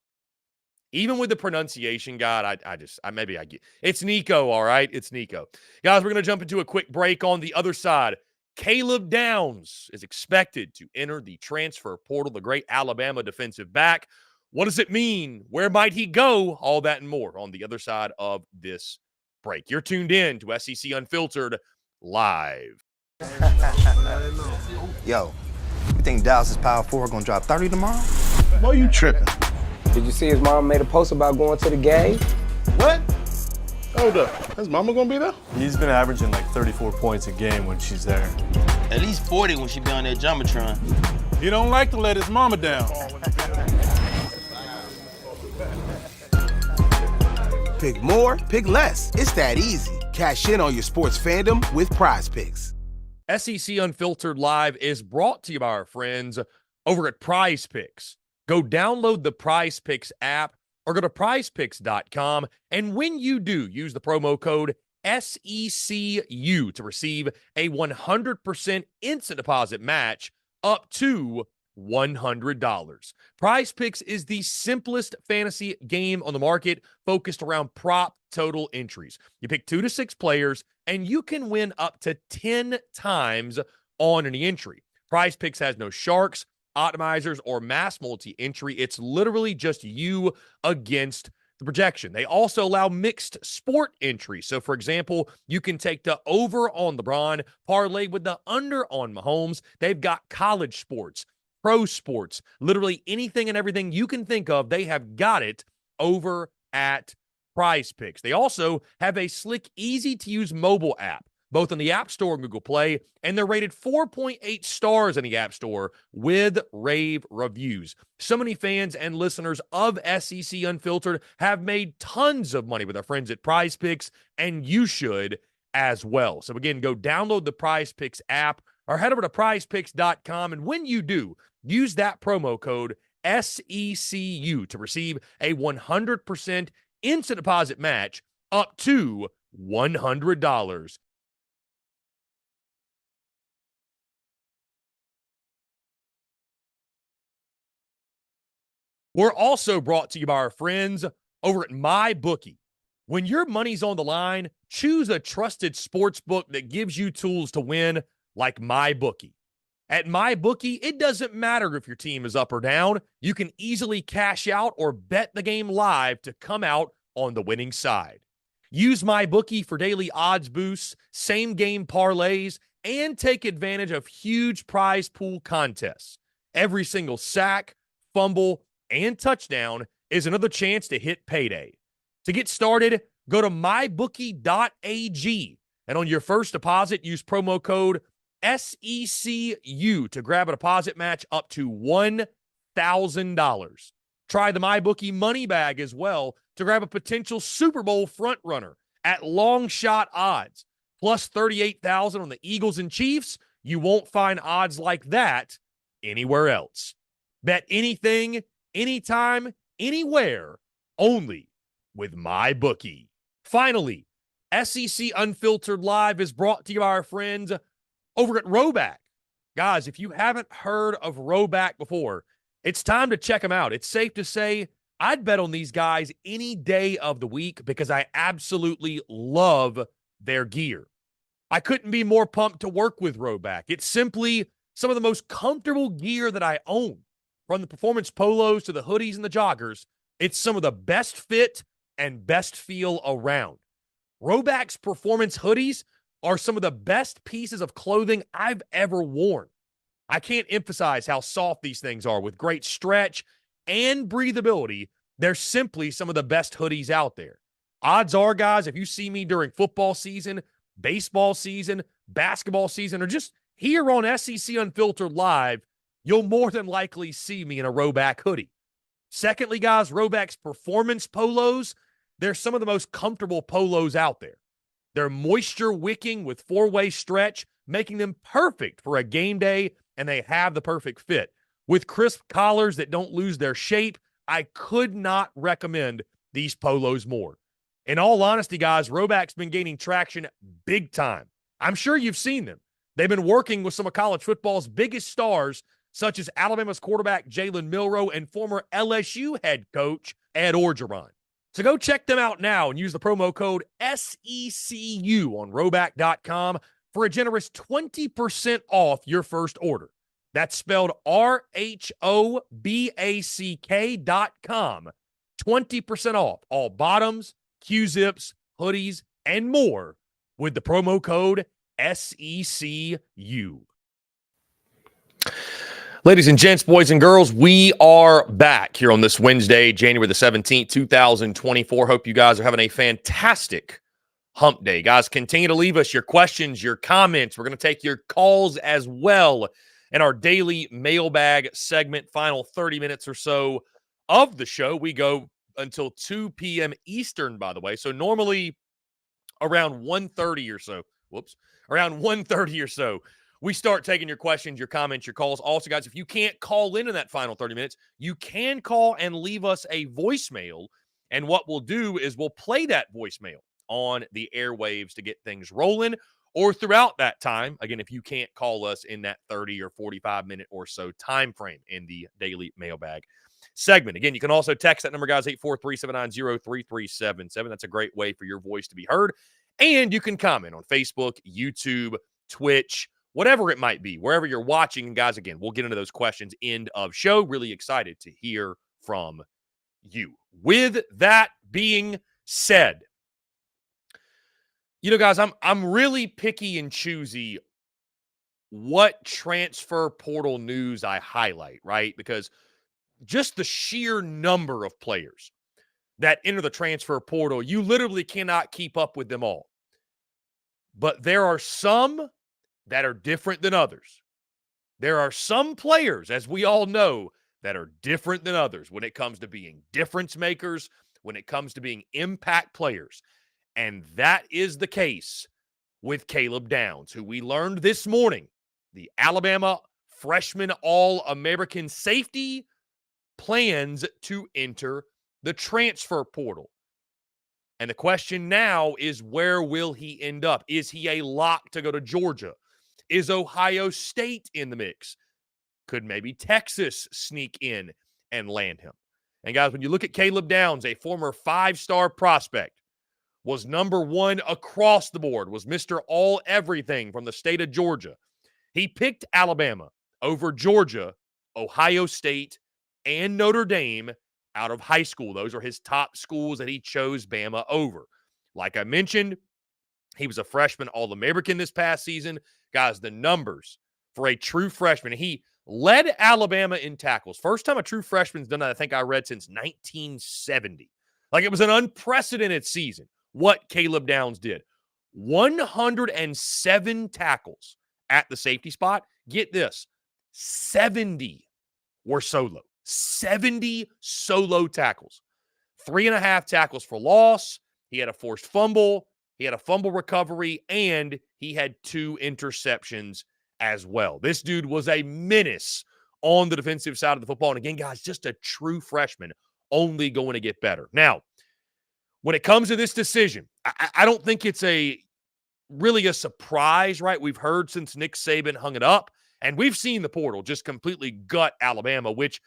Even with the pronunciation, God, I get it's Nico, all right? It's Nico. Guys, we're going to jump into a quick break on the other side. Caleb Downs is expected to enter the transfer portal, the great Alabama defensive back. What does it mean? Where might he go? All that and more on the other side of this break. You're tuned in to SEC Unfiltered live. Yo, you think Dallas' Power 4 gonna drop 30 tomorrow? Boy, you tripping. Did you see his mom made a post about going to the game? What? Hold up. His mama gonna be there? He's been averaging like 34 points a game when she's there. At least 40 when she be on that Jumbotron. He don't like to let his mama down. Pick more, pick less. It's that easy. Cash in on your sports fandom with Prize Picks. SEC Unfiltered Live is brought to you by our friends over at Prize Picks. Go download the Prize Picks app or go to prizepicks.com. And when you do, use the promo code SECU to receive a 100% instant deposit match up to $100. Prize Picks is the simplest fantasy game on the market, focused around prop total entries. You pick 2 to 6 players, and you can win up to 10 times on any entry. Prize Picks has no sharks, optimizers, or mass multi-entry. It's literally just you against the projection. They also allow mixed sport entries. So, for example, you can take the over on LeBron, parlay with the under on Mahomes. They've got college sports, pro sports, literally anything and everything you can think of. They have got it over at Prize Picks. They also have a slick, easy-to-use mobile app, both on the App Store and Google Play, and they're rated 4.8 stars in the App Store with rave reviews. So many fans and listeners of SEC Unfiltered have made tons of money with our friends at Prize Picks, and you should as well. So again, go download the Prize Picks app or head over to prizepicks.com, and when you do, use that promo code SECU to receive a 100% instant deposit match up to $100. We're also brought to you by our friends over at MyBookie. When your money's on the line, choose a trusted sports book that gives you tools to win, like MyBookie. At MyBookie, it doesn't matter if your team is up or down. You can easily cash out or bet the game live to come out on the winning side. Use MyBookie for daily odds boosts, same-game parlays, and take advantage of huge prize pool contests. Every single sack, fumble, and touchdown is another chance to hit payday. To get started, go to mybookie.ag, and on your first deposit, use promo code SECU to grab a deposit match up to $1,000. Try the MyBookie money bag as well to grab a potential Super Bowl frontrunner at long shot odds, plus 38,000 on the Eagles and Chiefs. You won't find odds like that anywhere else. Bet anything, anytime, anywhere, only with MyBookie. Finally, SEC Unfiltered Live is brought to you by our friends over at Roback. Guys, if you haven't heard of Roback before, it's time to check them out. It's safe to say I'd bet on these guys any day of the week because I absolutely love their gear. I couldn't be more pumped to work with Roback. It's simply some of the most comfortable gear that I own. From the performance polos to the hoodies and the joggers, it's some of the best fit and best feel around. Roback's performance hoodies are some of the best pieces of clothing I've ever worn. I can't emphasize how soft these things are with great stretch and breathability. They're simply some of the best hoodies out there. Odds are, guys, if you see me during football season, baseball season, basketball season, or just here on SEC Unfiltered Live, you'll more than likely see me in a Roback hoodie. Secondly, guys, Roback's performance polos, they're some of the most comfortable polos out there. They're moisture wicking with 4-way stretch, making them perfect for a game day, and they have the perfect fit. With crisp collars that don't lose their shape, I could not recommend these polos more. In all honesty, guys, Roback's been gaining traction big time. I'm sure you've seen them. They've been working with some of college football's biggest stars, such as Alabama's quarterback Jalen Milroe and former LSU head coach Ed Orgeron. So go check them out now and use the promo code SECU on Roback.com. for a generous 20% off your first order. That's spelled RHOBACK.com. 20% off all bottoms, Q-zips, hoodies, and more with the promo code SECU. Ladies and gents, boys and girls, we are back here on this Wednesday, January the 17th, 2024. Hope you guys are having a fantastic hump day. Guys, continue to leave us your questions, your comments. We're going to take your calls as well in our daily mailbag segment, final 30 minutes or so of the show. We go until 2 p.m. Eastern, by the way. So normally around 1:30 or so, around 1:30 or so, we start taking your questions, your comments, your calls. Also, guys, if you can't call in that final 30 minutes, you can call and leave us a voicemail. And what we'll do is we'll play that voicemail on the airwaves to get things rolling, or throughout that time. Again, if you can't call us in that 30 or 45-minute or so time frame in the daily mailbag segment. Again, you can also text that number, guys, 843-790-3377. That's a great way for your voice to be heard. And you can comment on Facebook, YouTube, Twitch, whatever it might be, wherever you're watching. And guys, again, we'll get into those questions end of show. Really excited to hear from you. With that being said, you know, guys, I'm really picky and choosy what transfer portal news I highlight, right? Because just the sheer number of players that enter the transfer portal, you literally cannot keep up with them all. But there are some that are different than others. There are some players, as we all know, that are different than others when it comes to being difference makers, when it comes to being impact players. And that is the case with Caleb Downs, who we learned this morning, the Alabama freshman All-American safety, plans to enter the transfer portal. And the question now is, where will he end up? Is he a lock to go to Georgia? Is Ohio State in the mix? Could maybe Texas sneak in and land him? And guys, when you look at Caleb Downs, a former 5-star prospect, was number one across the board, was Mr. All Everything from the state of Georgia. He picked Alabama over Georgia, Ohio State, and Notre Dame out of high school. Those are his top schools that he chose Bama over. Like I mentioned, he was a freshman All-American this past season. Guys, the numbers for a true freshman. He led Alabama in tackles. First time a true freshman's done that, I think I read, since 1970. Like, it was an unprecedented season what Caleb Downs did. 107 tackles at the safety spot. Get this, 70 were solo. 70 solo tackles. 3.5 tackles for loss. He had a forced fumble. He had a fumble recovery, and he had 2 interceptions as well. This dude was a menace on the defensive side of the football. And again, guys, just a true freshman, only going to get better. Now, when it comes to this decision, I don't think it's really a surprise, right? We've heard since Nick Saban hung it up, and we've seen the portal just completely gut Alabama, which,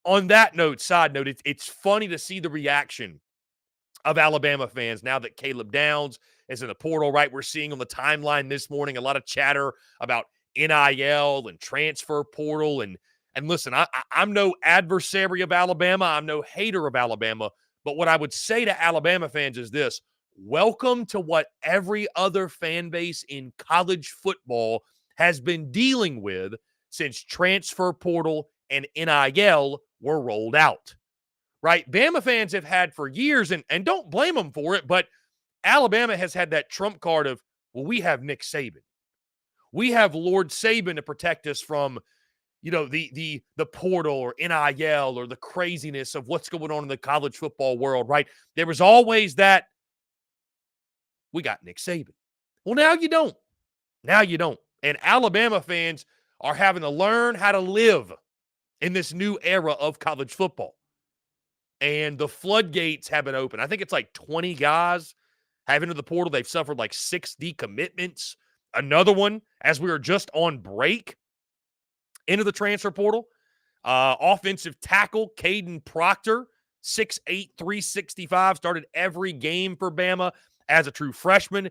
on that note, side note, it's funny to see the reaction of Alabama fans now that Caleb Downs is in the portal, right? We're seeing on the timeline this morning a lot of chatter about NIL and transfer portal. And listen, I'm no adversary of Alabama. I'm no hater of Alabama. But what I would say to Alabama fans is this: welcome to what every other fan base in college football has been dealing with since transfer portal and NIL were rolled out, right? Bama fans have had for years, and don't blame them for it, but Alabama has had that trump card of, well, we have Nick Saban. We have Lord Saban to protect us from, the portal or NIL or the craziness of what's going on in the college football world, right? There was always that, we got Nick Saban. Well, now you don't. Now you don't. And Alabama fans are having to learn how to live in this new era of college football. And the floodgates have been open. I think it's like 20 guys have entered the portal. They've suffered like 6 decommitments. Another one, as we were just on break, into the transfer portal. Offensive tackle, Caden Proctor, 6'8", 365, started every game for Bama as a true freshman.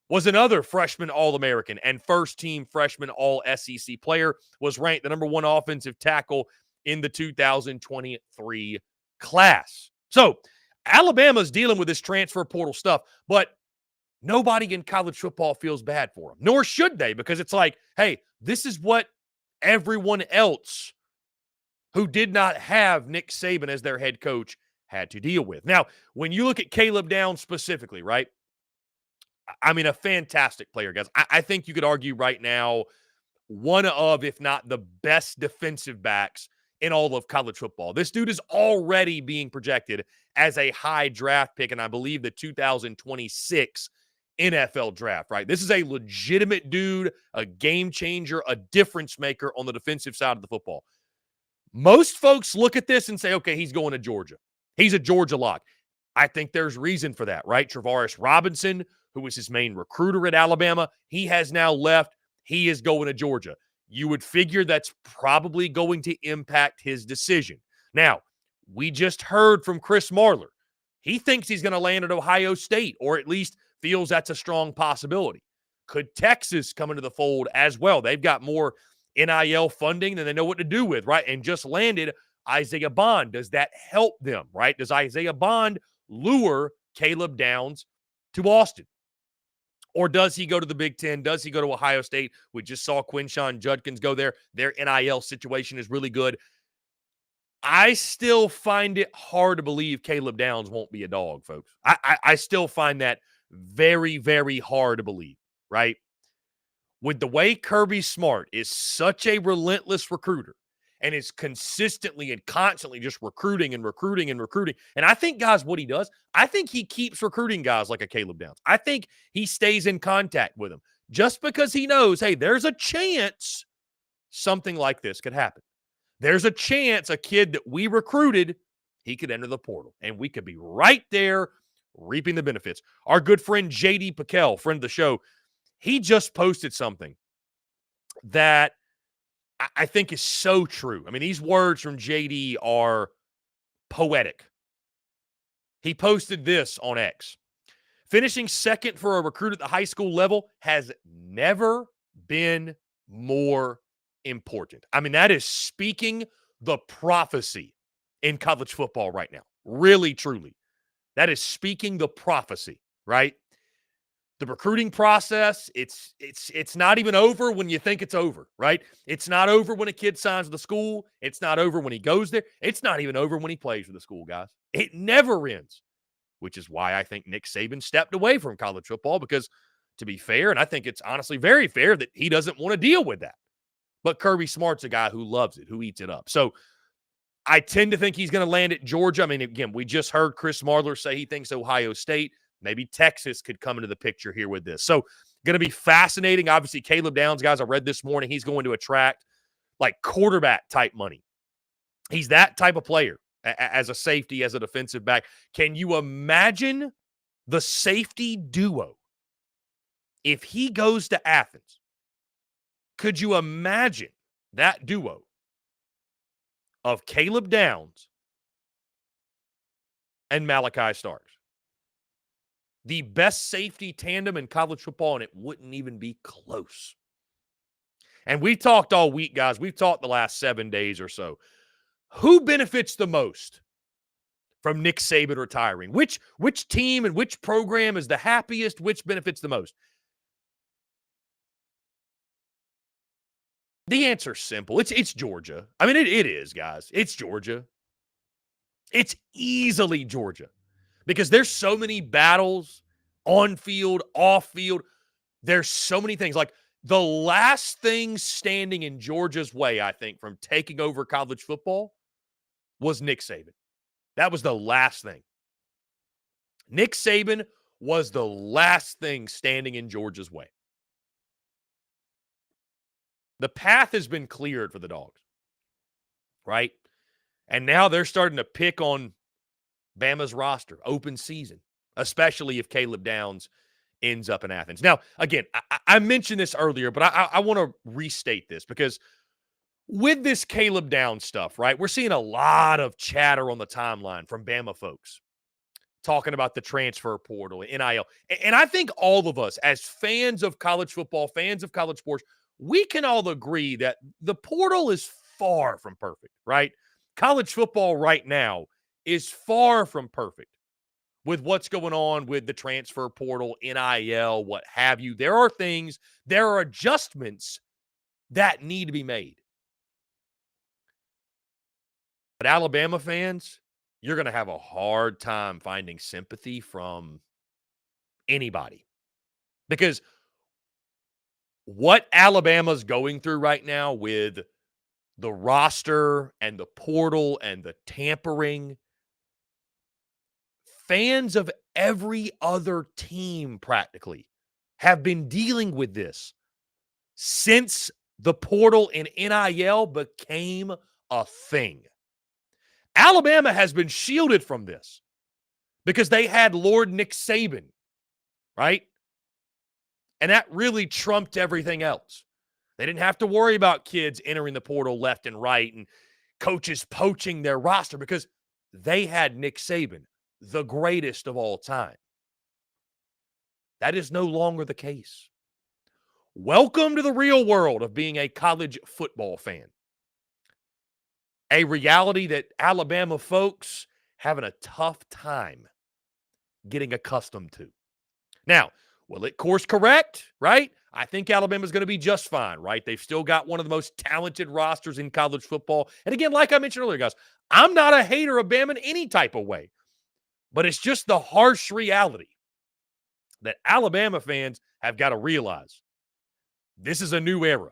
was another freshman All-American and first-team freshman All-SEC player, was ranked the number 1 offensive tackle in the 2023 class. So Alabama's dealing with this transfer portal stuff, but nobody in college football feels bad for them, nor should they, because it's like, hey, this is what everyone else who did not have Nick Saban as their head coach had to deal with. Now, when you look at Caleb Downs specifically, right? I mean, a fantastic player, guys. I think you could argue right now one of, if not the best defensive backs in all of college football. This dude is already being projected as a high draft pick, and I believe the 2026 NFL draft, right? This is a legitimate dude, a game changer, a difference maker on the defensive side of the football. Most folks look at this and say, okay, he's going to Georgia. He's a Georgia lock. I think there's reason for that, right? Travaris Robinson, who was his main recruiter at Alabama, he has now left. He is going to Georgia. You would figure that's probably going to impact his decision. Now, we just heard from Chris Marler. He thinks he's going to land at Ohio State, or at least feels that's a strong possibility. Could Texas come into the fold as well? They've got more NIL funding than they know what to do with, right? And just landed Isaiah Bond. Does that help them, right? Does Isaiah Bond lure Caleb Downs to Austin? Or does he go to the Big Ten? Does he go to Ohio State? We just saw Quinshon Judkins go there. Their NIL situation is really good. I still find it hard to believe Caleb Downs won't be a dog, folks. I still find that very, very hard to believe, right? With the way Kirby Smart is such a relentless recruiter and is consistently and constantly just recruiting and recruiting and recruiting. And I think, guys, what he does, I think he keeps recruiting guys like a Caleb Downs. I think he stays in contact with them just because he knows, hey, there's a chance something like this could happen. There's a chance a kid that we recruited, he could enter the portal, and we could be right there reaping the benefits. Our good friend J.D. Piquel, friend of the show, he just posted something that I think is so true. I mean, these words from JD are poetic. He posted this on X. Finishing second for a recruit at the high school level has never been more important. I mean, that is speaking the prophecy in college football right now. Really, truly. That is speaking the prophecy, right? The recruiting process, it's not even over when you think it's over, right? It's not over when a kid signs with the school. It's not over when he goes there. It's not even over when he plays for the school, guys. It never ends, which is why I think Nick Saban stepped away from college football because, to be fair, and I think it's honestly very fair that he doesn't want to deal with that. But Kirby Smart's a guy who loves it, who eats it up. So I tend to think he's going to land at Georgia. I mean, again, we just heard Chris Marler say he thinks Ohio State. Maybe Texas could come into the picture here with this. So going to be fascinating. Obviously, Caleb Downs, guys, I read this morning, he's going to attract like quarterback type money. He's that type of player as a safety, as a defensive back. Can you imagine the safety duo if he goes to Athens? Could you imagine that duo of Caleb Downs and Malachi Starks? The best safety tandem in college football, and it wouldn't even be close. And we've talked all week, guys. We've talked the last 7 days or so. Who benefits the most from Nick Saban retiring? Which team and which program is the happiest? Which benefits the most? The answer's simple. It's Georgia. I mean, it is, guys. It's Georgia. It's easily Georgia. Because there's so many battles on field, off field. There's so many things. Like the last thing standing in Georgia's way, I think, from taking over college football was Nick Saban. That was the last thing. Nick Saban was the last thing standing in Georgia's way. The path has been cleared for the Dogs, right? And now they're starting to pick on Bama's roster, open season, especially if Caleb Downs ends up in Athens. Now, again, I mentioned this earlier, but I want to restate this because with this Caleb Downs stuff, right, we're seeing a lot of chatter on the timeline from Bama folks talking about the transfer portal, NIL. And I think all of us, as fans of college football, fans of college sports, we can all agree that the portal is far from perfect, right? College football right now is far from perfect with what's going on with the transfer portal, NIL, what have you. There are things, there are adjustments that need to be made. But Alabama fans, you're going to have a hard time finding sympathy from anybody. Because what Alabama's going through right now with the roster and the portal and the tampering, fans of every other team practically have been dealing with this since the portal and NIL became a thing. Alabama has been shielded from this because they had Lord Nick Saban, right? And that really trumped everything else. They didn't have to worry about kids entering the portal left and right and coaches poaching their roster because they had Nick Saban, the greatest of all time. That is no longer the case. Welcome to the real world of being a college football fan. A reality that Alabama folks having a tough time getting accustomed to. Now, will it course correct, right? I think Alabama's going to be just fine, right? They've still got one of the most talented rosters in college football. And again, like I mentioned earlier, guys, I'm not a hater of Bama in any type of way. But it's just the harsh reality that Alabama fans have got to realize. This is a new era.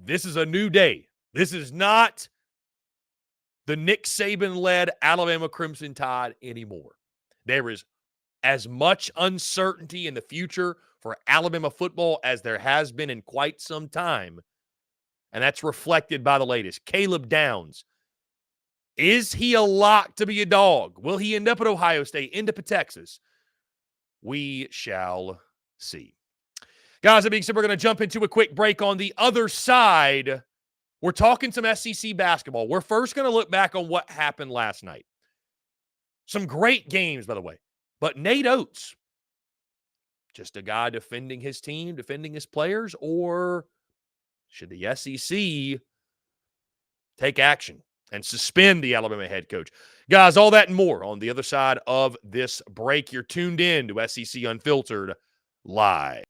This is a new day. This is not the Nick Saban-led Alabama Crimson Tide anymore. There is as much uncertainty in the future for Alabama football as there has been in quite some time. And that's reflected by the latest. Caleb Downs. Is he a lock to be a dog? Will he end up at Ohio State, end up at Texas? We shall see. Guys, that being said, we're going to jump into a quick break. On the other side, we're talking some SEC basketball. We're first going to look back on what happened last night. Some great games, by the way. But Nate Oats, just a guy defending his team, defending his players, or should the SEC take action and suspend the Alabama head coach? Guys, all that and more on the other side of this break. You're tuned in to SEC Unfiltered live.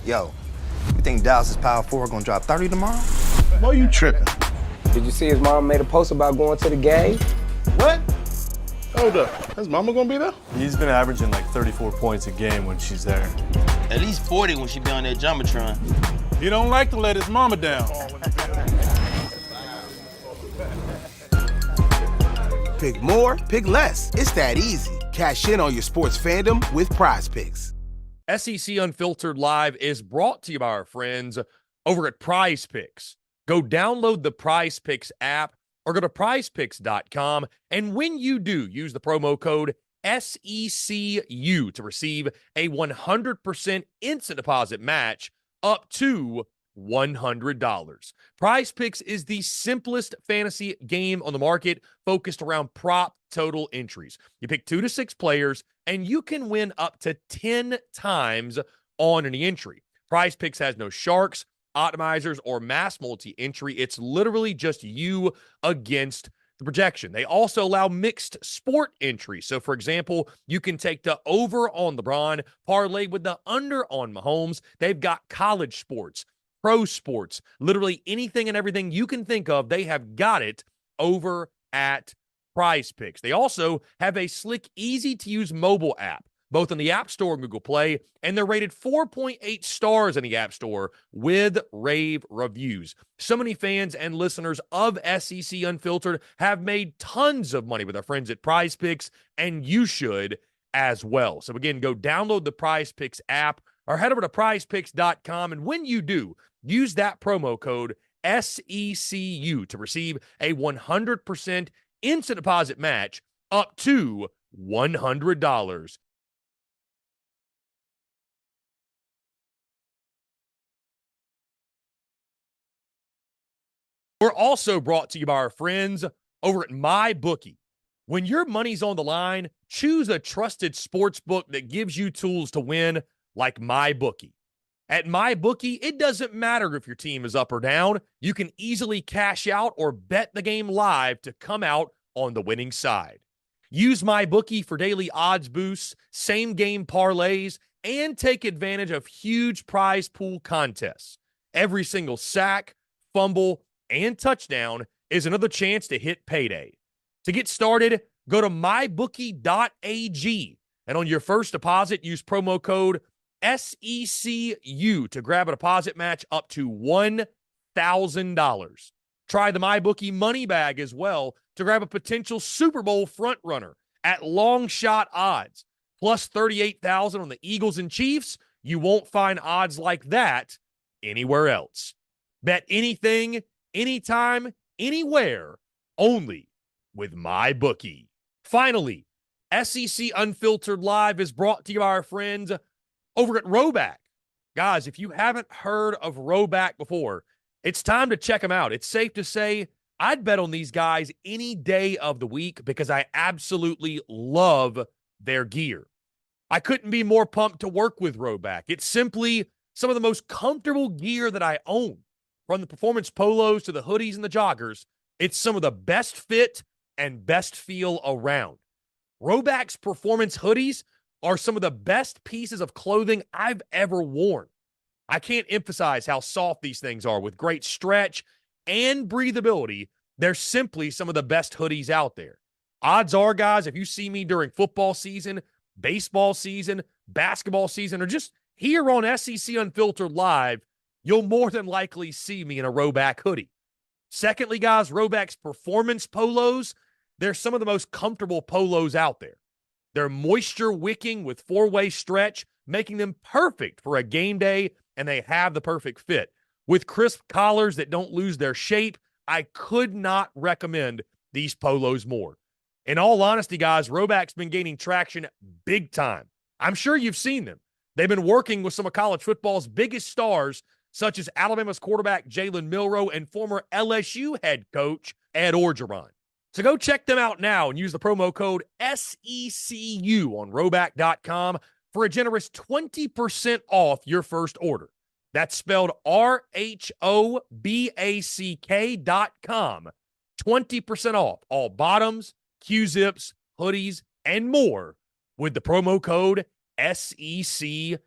Yo, you think Dallas' Power 4 gonna drop 30 tomorrow? Boy, you tripping. Did you see his mom made a post about going to the game? What? Hold up. His mama gonna be there? He's been averaging like 34 points a game when she's there. At least 40 when she be on that Jumbotron. He don't like to let his mama down. Pick more, pick less. It's that easy. Cash in on your sports fandom with Prize Picks. SEC Unfiltered Live is brought to you by our friends over at Prize Picks. Go download the Prize Picks app or go to prizepicks.com. And when you do, use the promo code SECU to receive a 100% instant deposit match up to $100. Prize Picks is the simplest fantasy game on the market, focused around prop total entries. You pick 2 to 6 players, and you can win up to 10 times on any entry. Prize Picks has no sharks, optimizers, or mass multi-entry. It's literally just you against the projection. They also allow mixed sport entries. So, for example, you can take the over on LeBron, parlay with the under on Mahomes. They've got college sports, pro sports, literally anything and everything you can think of. They have got it over at Prize Picks. They also have a slick, easy-to-use mobile app, both in the App Store and Google Play, and they're rated 4.8 stars in the App Store with rave reviews. So many fans and listeners of SEC Unfiltered have made tons of money with our friends at Prize Picks, and you should as well. So again, go download the Prize Picks app or head over to prizepicks.com, and when you do, use that promo code SECU to receive a 100% instant deposit match up to $100. We're also brought to you by our friends over at MyBookie. When your money's on the line, choose a trusted sports book that gives you tools to win, like MyBookie. At MyBookie, it doesn't matter if your team is up or down. You can easily cash out or bet the game live to come out on the winning side. Use MyBookie for daily odds boosts, same-game parlays, and take advantage of huge prize pool contests. Every single sack, fumble, and touchdown is another chance to hit payday. To get started, go to mybookie.ag, and on your first deposit, use promo code SECU to grab a deposit match up to $1,000. Try the MyBookie money bag as well to grab a potential Super Bowl frontrunner at long shot odds, plus 38,000 on the Eagles and Chiefs. You won't find odds like that anywhere else. Bet anything, anytime, anywhere, only with MyBookie. Finally, SEC Unfiltered Live is brought to you by our friends over at Roback. Guys, if you haven't heard of Roback before, it's time to check them out. It's safe to say I'd bet on these guys any day of the week because I absolutely love their gear. I couldn't be more pumped to work with Roback. It's simply some of the most comfortable gear that I own. From the performance polos to the hoodies and the joggers, it's some of the best fit and best feel around. Roback's performance hoodies are some of the best pieces of clothing I've ever worn. I can't emphasize how soft these things are with great stretch and breathability. They're simply some of the best hoodies out there. Odds are, guys, if you see me during football season, baseball season, basketball season, or just here on SEC Unfiltered Live, you'll more than likely see me in a Roback hoodie. Secondly, guys, Roback's performance polos, they're some of the most comfortable polos out there. They're moisture wicking with four-way stretch, making them perfect for a game day, and they have the perfect fit. With crisp collars that don't lose their shape, I could not recommend these polos more. In all honesty, guys, Roback's been gaining traction big time. I'm sure you've seen them. They've been working with some of college football's biggest stars, such as Alabama's quarterback Jalen Milroe and former LSU head coach Ed Orgeron. So go check them out now and use the promo code SECU on Roback.com for a generous 20% off your first order. That's spelled RHOBACK.com. 20% off all bottoms, Q-zips, hoodies, and more with the promo code SECU.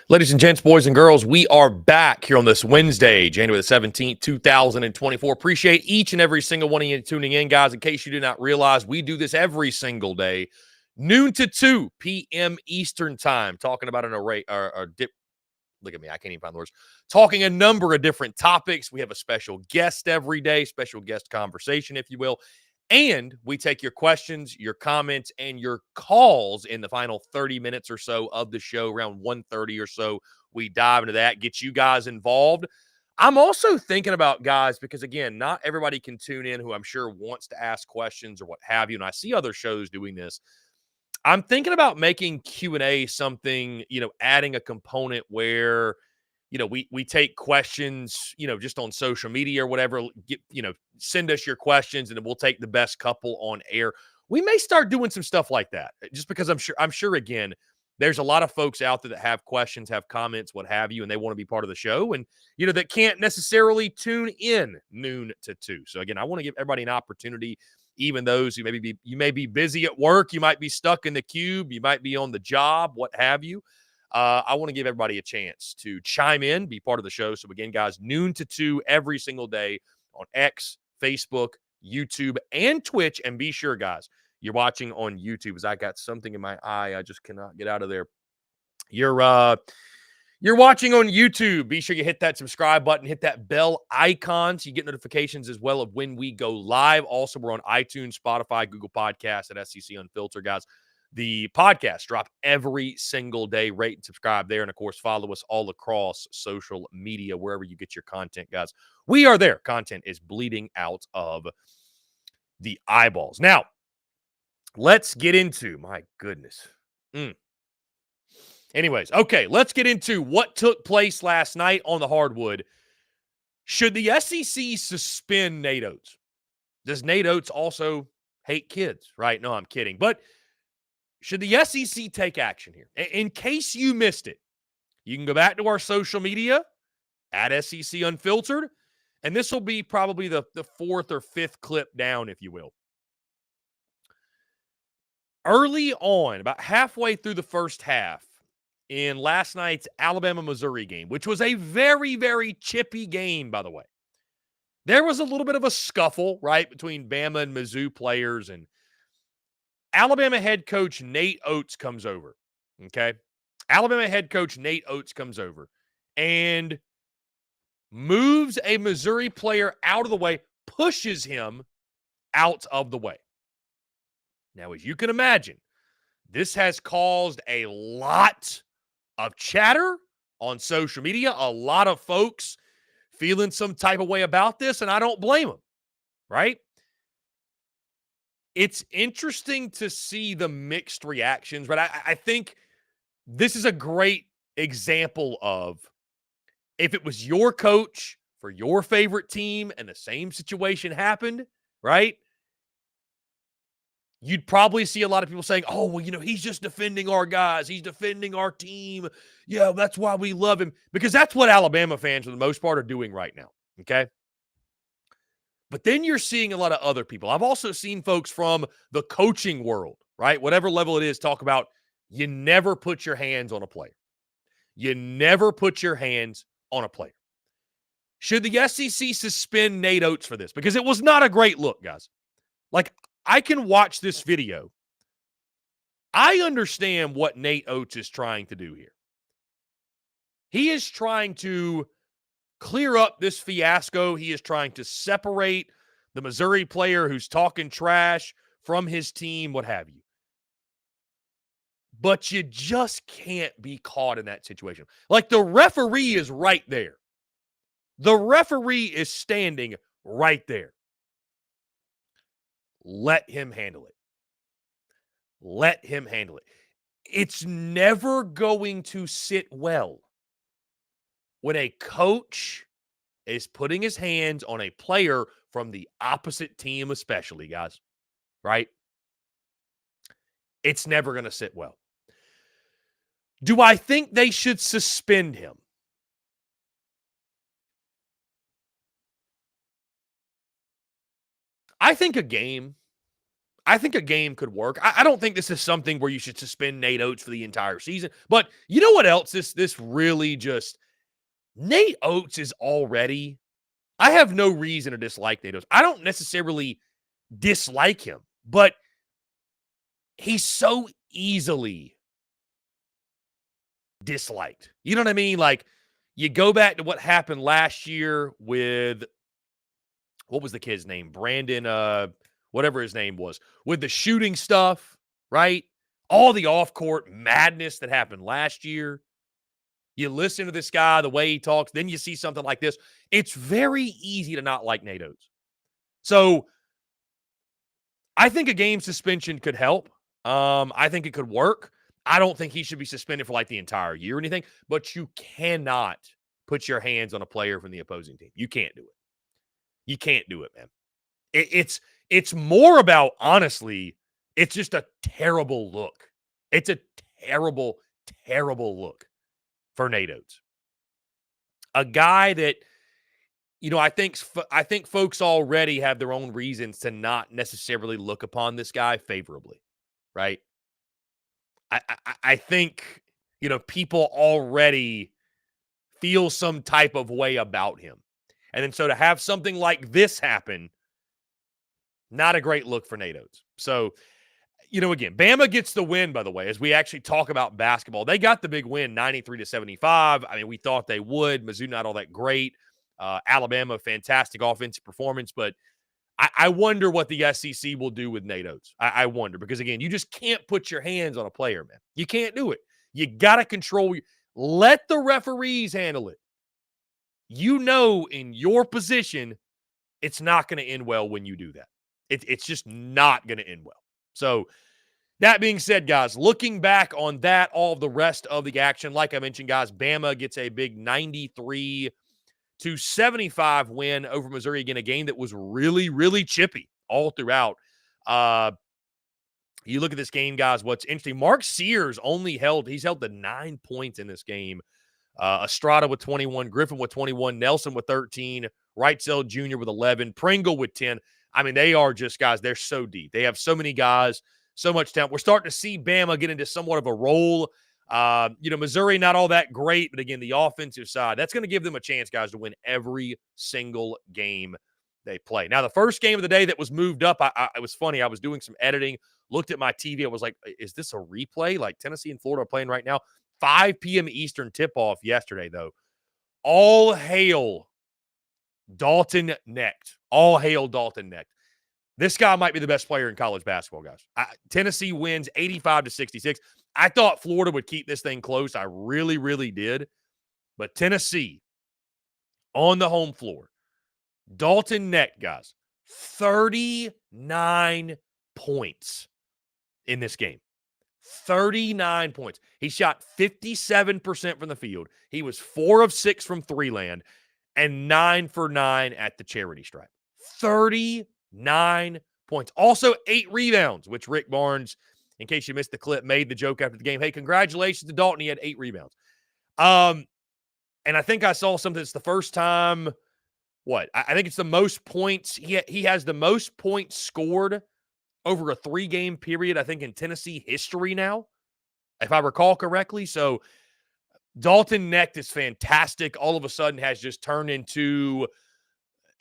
Ladies and gents, boys and girls, we are back here on this Wednesday, January the 17th, 2024. Appreciate each and every single one of you tuning in, guys. In case you did not realize, we do this every single day, noon to 2 p.m. Eastern time, talking about an array, look at me, I can't even find the words, talking a number of different topics. We have a special guest every day, special guest conversation, if you will. And we take your questions, your comments, and your calls in the final 30 minutes or so of the show, around 1:30 or so. We dive into that, get you guys involved. I'm also thinking about, guys, because, again, not everybody can tune in who I'm sure wants to ask questions or what have you, and I see other shows doing this. I'm thinking about making Q&A something, adding a component where – we take questions, just on social media or whatever, send us your questions and then we'll take the best couple on air. We may start doing some stuff like that just because I'm sure, again, there's a lot of folks out there that have questions, have comments, what have you, and they want to be part of the show and, that can't necessarily tune in noon to 2. So again, I want to give everybody an opportunity, even those who you may be busy at work, you might be stuck in the cube, you might be on the job, what have you. I want to give everybody a chance to chime in, be part of the show. So again, guys, noon to 2 every single day on X, Facebook, YouTube, and Twitch. And be sure, guys, you're watching on YouTube, as I got something in my eye. I just cannot get out of there. You're watching on YouTube. Be sure you hit that subscribe button, hit that bell icon so you get notifications as well of when we go live. Also, we're on iTunes, Spotify, Google Podcasts, and SEC Unfiltered, guys. The podcast drop every single day. Rate and subscribe there. And, of course, follow us all across social media, wherever you get your content, guys. We are there. Content is bleeding out of the eyeballs. Now, let's get into, my goodness. Anyways, okay, let's get into what took place last night on the hardwood. Should the SEC suspend Nate Oats? Does Nate Oats also hate kids? Right? No, I'm kidding. But should the SEC take action here? In case you missed it, you can go back to our social media at SEC Unfiltered, and this will be probably the fourth or fifth clip down, if you will. Early on, about halfway through the first half, in last night's Alabama-Missouri game, which was a very, very chippy game, by the way, there was a little bit of a scuffle, right, between Bama and Mizzou players, and Alabama head coach Nate Oats comes over, okay? Alabama head coach Nate Oats comes over and moves a Missouri player out of the way, pushes him out of the way. Now, as you can imagine, this has caused a lot of chatter on social media, a lot of folks feeling some type of way about this, and I don't blame them, right? It's interesting to see the mixed reactions, but I think this is a great example of if it was your coach for your favorite team and the same situation happened, right? You'd probably see a lot of people saying, oh, well, he's just defending our guys. He's defending our team. Yeah, that's why we love him. Because that's what Alabama fans, for the most part, are doing right now, okay? But then you're seeing a lot of other people. I've also seen folks from the coaching world, right? Whatever level it is, talk about you never put your hands on a player. You never put your hands on a player. Should the SEC suspend Nate Oats for this? Because it was not a great look, guys. Like, I can watch this video. I understand what Nate Oats is trying to do here. He is trying to clear up this fiasco. He is trying to separate the Missouri player who's talking trash from his team, what have you. But you just can't be caught in that situation. Like, the referee is right there. The referee is standing right there. Let him handle it. Let him handle it. It's never going to sit well when a coach is putting his hands on a player from the opposite team, especially, guys. Right? It's never going to sit well. Do I think they should suspend him? I think a game could work. I don't think this is something where you should suspend Nate Oats for the entire season. But you know what else? This really just Nate Oats is already. I have no reason to dislike Nate Oats. I don't necessarily dislike him, but he's so easily disliked. You know what I mean? Like, you go back to what happened last year with, what was the kid's name? Brandon, whatever his name was, with the shooting stuff, right? All the off-court madness that happened last year. You listen to this guy, the way he talks, then you see something like this. It's very easy to not like Nate Oats. So I think a game suspension could help. I think it could work. I don't think he should be suspended for like the entire year or anything, but you cannot put your hands on a player from the opposing team. You can't do it. You can't do it, man. It's more about, honestly, it's just a terrible look. It's a terrible, terrible look for Nate Oats. A guy that, I think folks already have their own reasons to not necessarily look upon this guy favorably, right? I think, people already feel some type of way about him. And then so to have something like this happen, not a great look for Nate Oats. So, again, Bama gets the win, by the way, as we actually talk about basketball. They got the big win, 93-75. I mean, we thought they would. Mizzou not all that great. Alabama, fantastic offensive performance. But I wonder what the SEC will do with Nate Oats. I wonder. Because, again, you just can't put your hands on a player, man. You can't do it. You got to control. Let the referees handle it. In your position, it's not going to end well when you do that. It's just not going to end well. So, that being said, guys, looking back on that, all of the rest of the action, like I mentioned, guys, Bama gets a big 93-75 win over Missouri. Again, a game that was really, really chippy. all throughout. You look at this game, guys, what's interesting, Mark Sears he's held to 9 points in this game. Estrada with 21, Griffin with 21, Nelson with 13, Wrightsell Jr. with 11, Pringle with 10. I mean, they are just, guys, they're so deep. They have so many guys, so much talent. We're starting to see Bama get into somewhat of a role. Missouri, not all that great, but again, the offensive side, that's going to give them a chance, guys, to win every single game they play. Now, the first game of the day that was moved up, it was funny. I was doing some editing, looked at my TV. I was like, is this a replay? Like Tennessee and Florida are playing right now. 5 p.m. Eastern tip-off yesterday, though. All hail Dalton Knecht. All hail Dalton Knecht. This guy might be the best player in college basketball, guys. Tennessee wins 85-66. I thought Florida would keep this thing close. I really, really did. But Tennessee, on the home floor, Dalton Knecht, guys, 39 points in this game. 39 points. He shot 57% from the field. He was 4 of 6 from three-land and 9 for 9 at the charity stripe. 39 points. Also 8 rebounds, which Rick Barnes, in case you missed the clip, made the joke after the game. Hey, congratulations to Dalton. He had 8 rebounds. And I think I saw something. It's the first time, I think it's the most points. He has the most points scored over a 3-game period, I think, in Tennessee history now, if I recall correctly. So Dalton Knecht is fantastic. All of a sudden has just turned into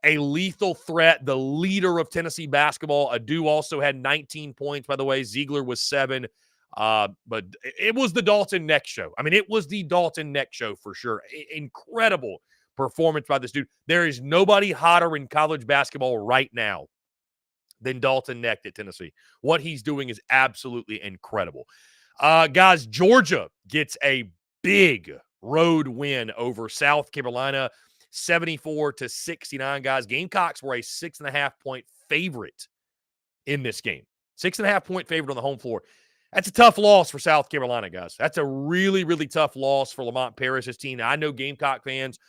a lethal threat, the leader of Tennessee basketball. Adu also had 19 points, by the way. Ziegler was 7. But it was the Dalton Knecht show. I mean, it was the Dalton Knecht show for sure. Incredible performance by this dude. There is nobody hotter in college basketball right now than Dalton Knecht at Tennessee. What he's doing is absolutely incredible. Guys, Georgia gets a big road win over South Carolina, 74-69, guys. Gamecocks were a 6.5-point favorite in this game. 6.5-point favorite on the home floor. That's a tough loss for South Carolina, guys. That's a really, really tough loss for Lamont Paris's team. Now, I know Gamecock fans,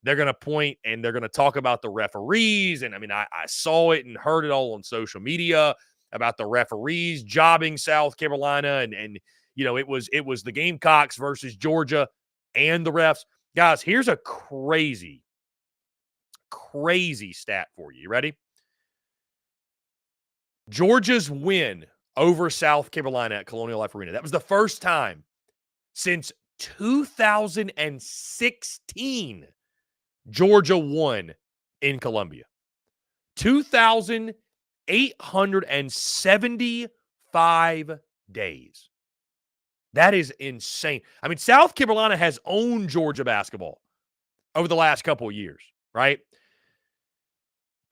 they're going to point and they're going to talk about the referees. And, I mean, I saw it and heard it all on social media about the referees jobbing South Carolina. And it was the Gamecocks versus Georgia and the refs. Guys, here's a crazy stat for you. You ready? Georgia's win over South Carolina at Colonial Life Arena. That was the first time since 2016 Georgia won in Columbia. 2,875 days. That is insane. I mean, South Carolina has owned Georgia basketball over the last couple of years, right?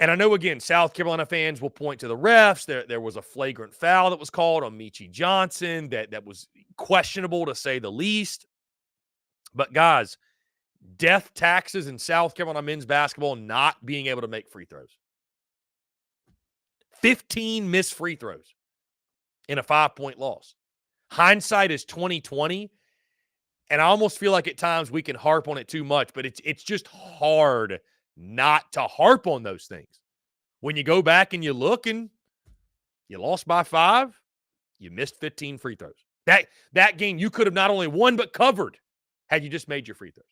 And I know, again, South Carolina fans will point to the refs. There was a flagrant foul that was called on Michi Johnson that was questionable, to say the least. But, guys, death taxes in South Carolina men's basketball not being able to make free throws. 15 missed free throws in a 5-point loss. Hindsight is 20/20, and I almost feel like at times we can harp on it too much, but it's just hard not to harp on those things. When you go back and you look and you lost by 5, you missed 15 free throws. That game you could have not only won but covered had you just made your free throws.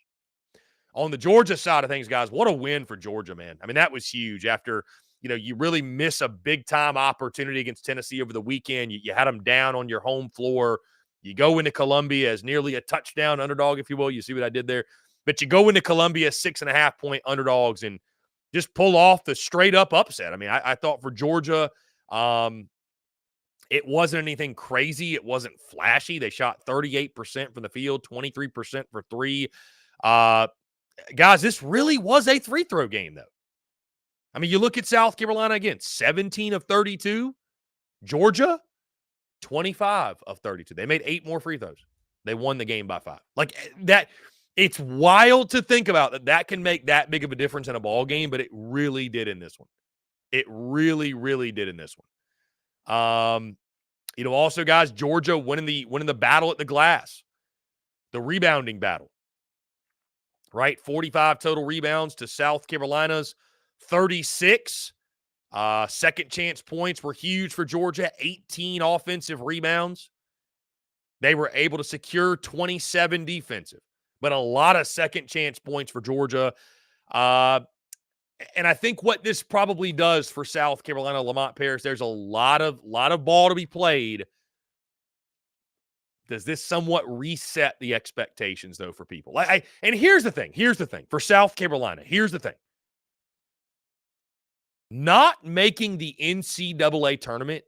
On the Georgia side of things, guys, what a win for Georgia, man. I mean, that was huge after, you really miss a big-time opportunity against Tennessee over the weekend. You had them down on your home floor. You go into Columbia as nearly a touchdown underdog, if you will. You see what I did there? But you go into Columbia 6.5-point underdogs and just pull off the straight-up upset. I mean, I thought for Georgia, it wasn't anything crazy. It wasn't flashy. They shot 38% from the field, 23% for 3. Guys, this really was a free-throw game, though. I mean, you look at South Carolina again, 17 of 32. Georgia, 25 of 32. They made 8 more free throws. They won the game by 5. Like that, it's wild to think about that can make that big of a difference in a ball game, but it really did in this one. It really, really did in this one. Also, guys, Georgia winning the battle at the glass, the rebounding battle. Right? 45 total rebounds to South Carolina's 36. Second chance points were huge for Georgia, 18 offensive rebounds. They were able to secure 27 defensive, but a lot of second chance points for Georgia. And I think what this probably does for South Carolina, Lamont Paris, there's a lot of ball to be played. Does this somewhat reset the expectations, though, for people? And here's the thing. For South Carolina, here's the thing. Not making the NCAA tournament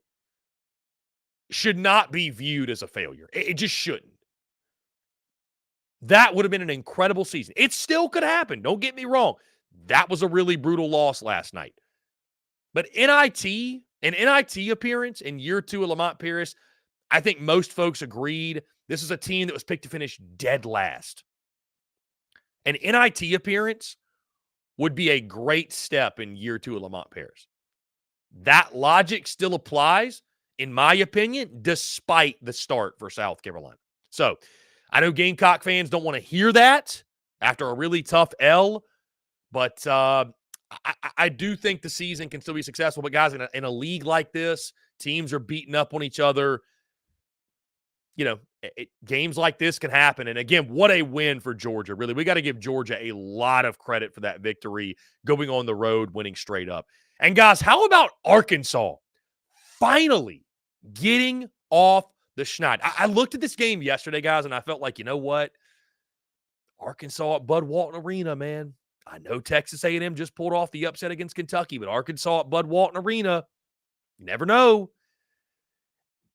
should not be viewed as a failure. It just shouldn't. That would have been an incredible season. It still could happen. Don't get me wrong. That was a really brutal loss last night. But an NIT appearance in year 2 of Lamont Paris, I think most folks agreed this is a team that was picked to finish dead last. An NIT appearance would be a great step in year 2 of Lamont Paris. That logic still applies, in my opinion, despite the start for South Carolina. So I know Gamecock fans don't want to hear that after a really tough L, but I do think the season can still be successful. But guys, in a league like this, teams are beating up on each other. You know, games like this can happen. And again, what a win for Georgia. Really, we got to give Georgia a lot of credit for that victory, going on the road, winning straight up. And guys, how about Arkansas finally getting off the schneid? I looked at this game yesterday, guys, and I felt like, you know what? Arkansas at Bud Walton Arena, man. I know Texas A&M just pulled off the upset against Kentucky, but Arkansas at Bud Walton Arena, you never know.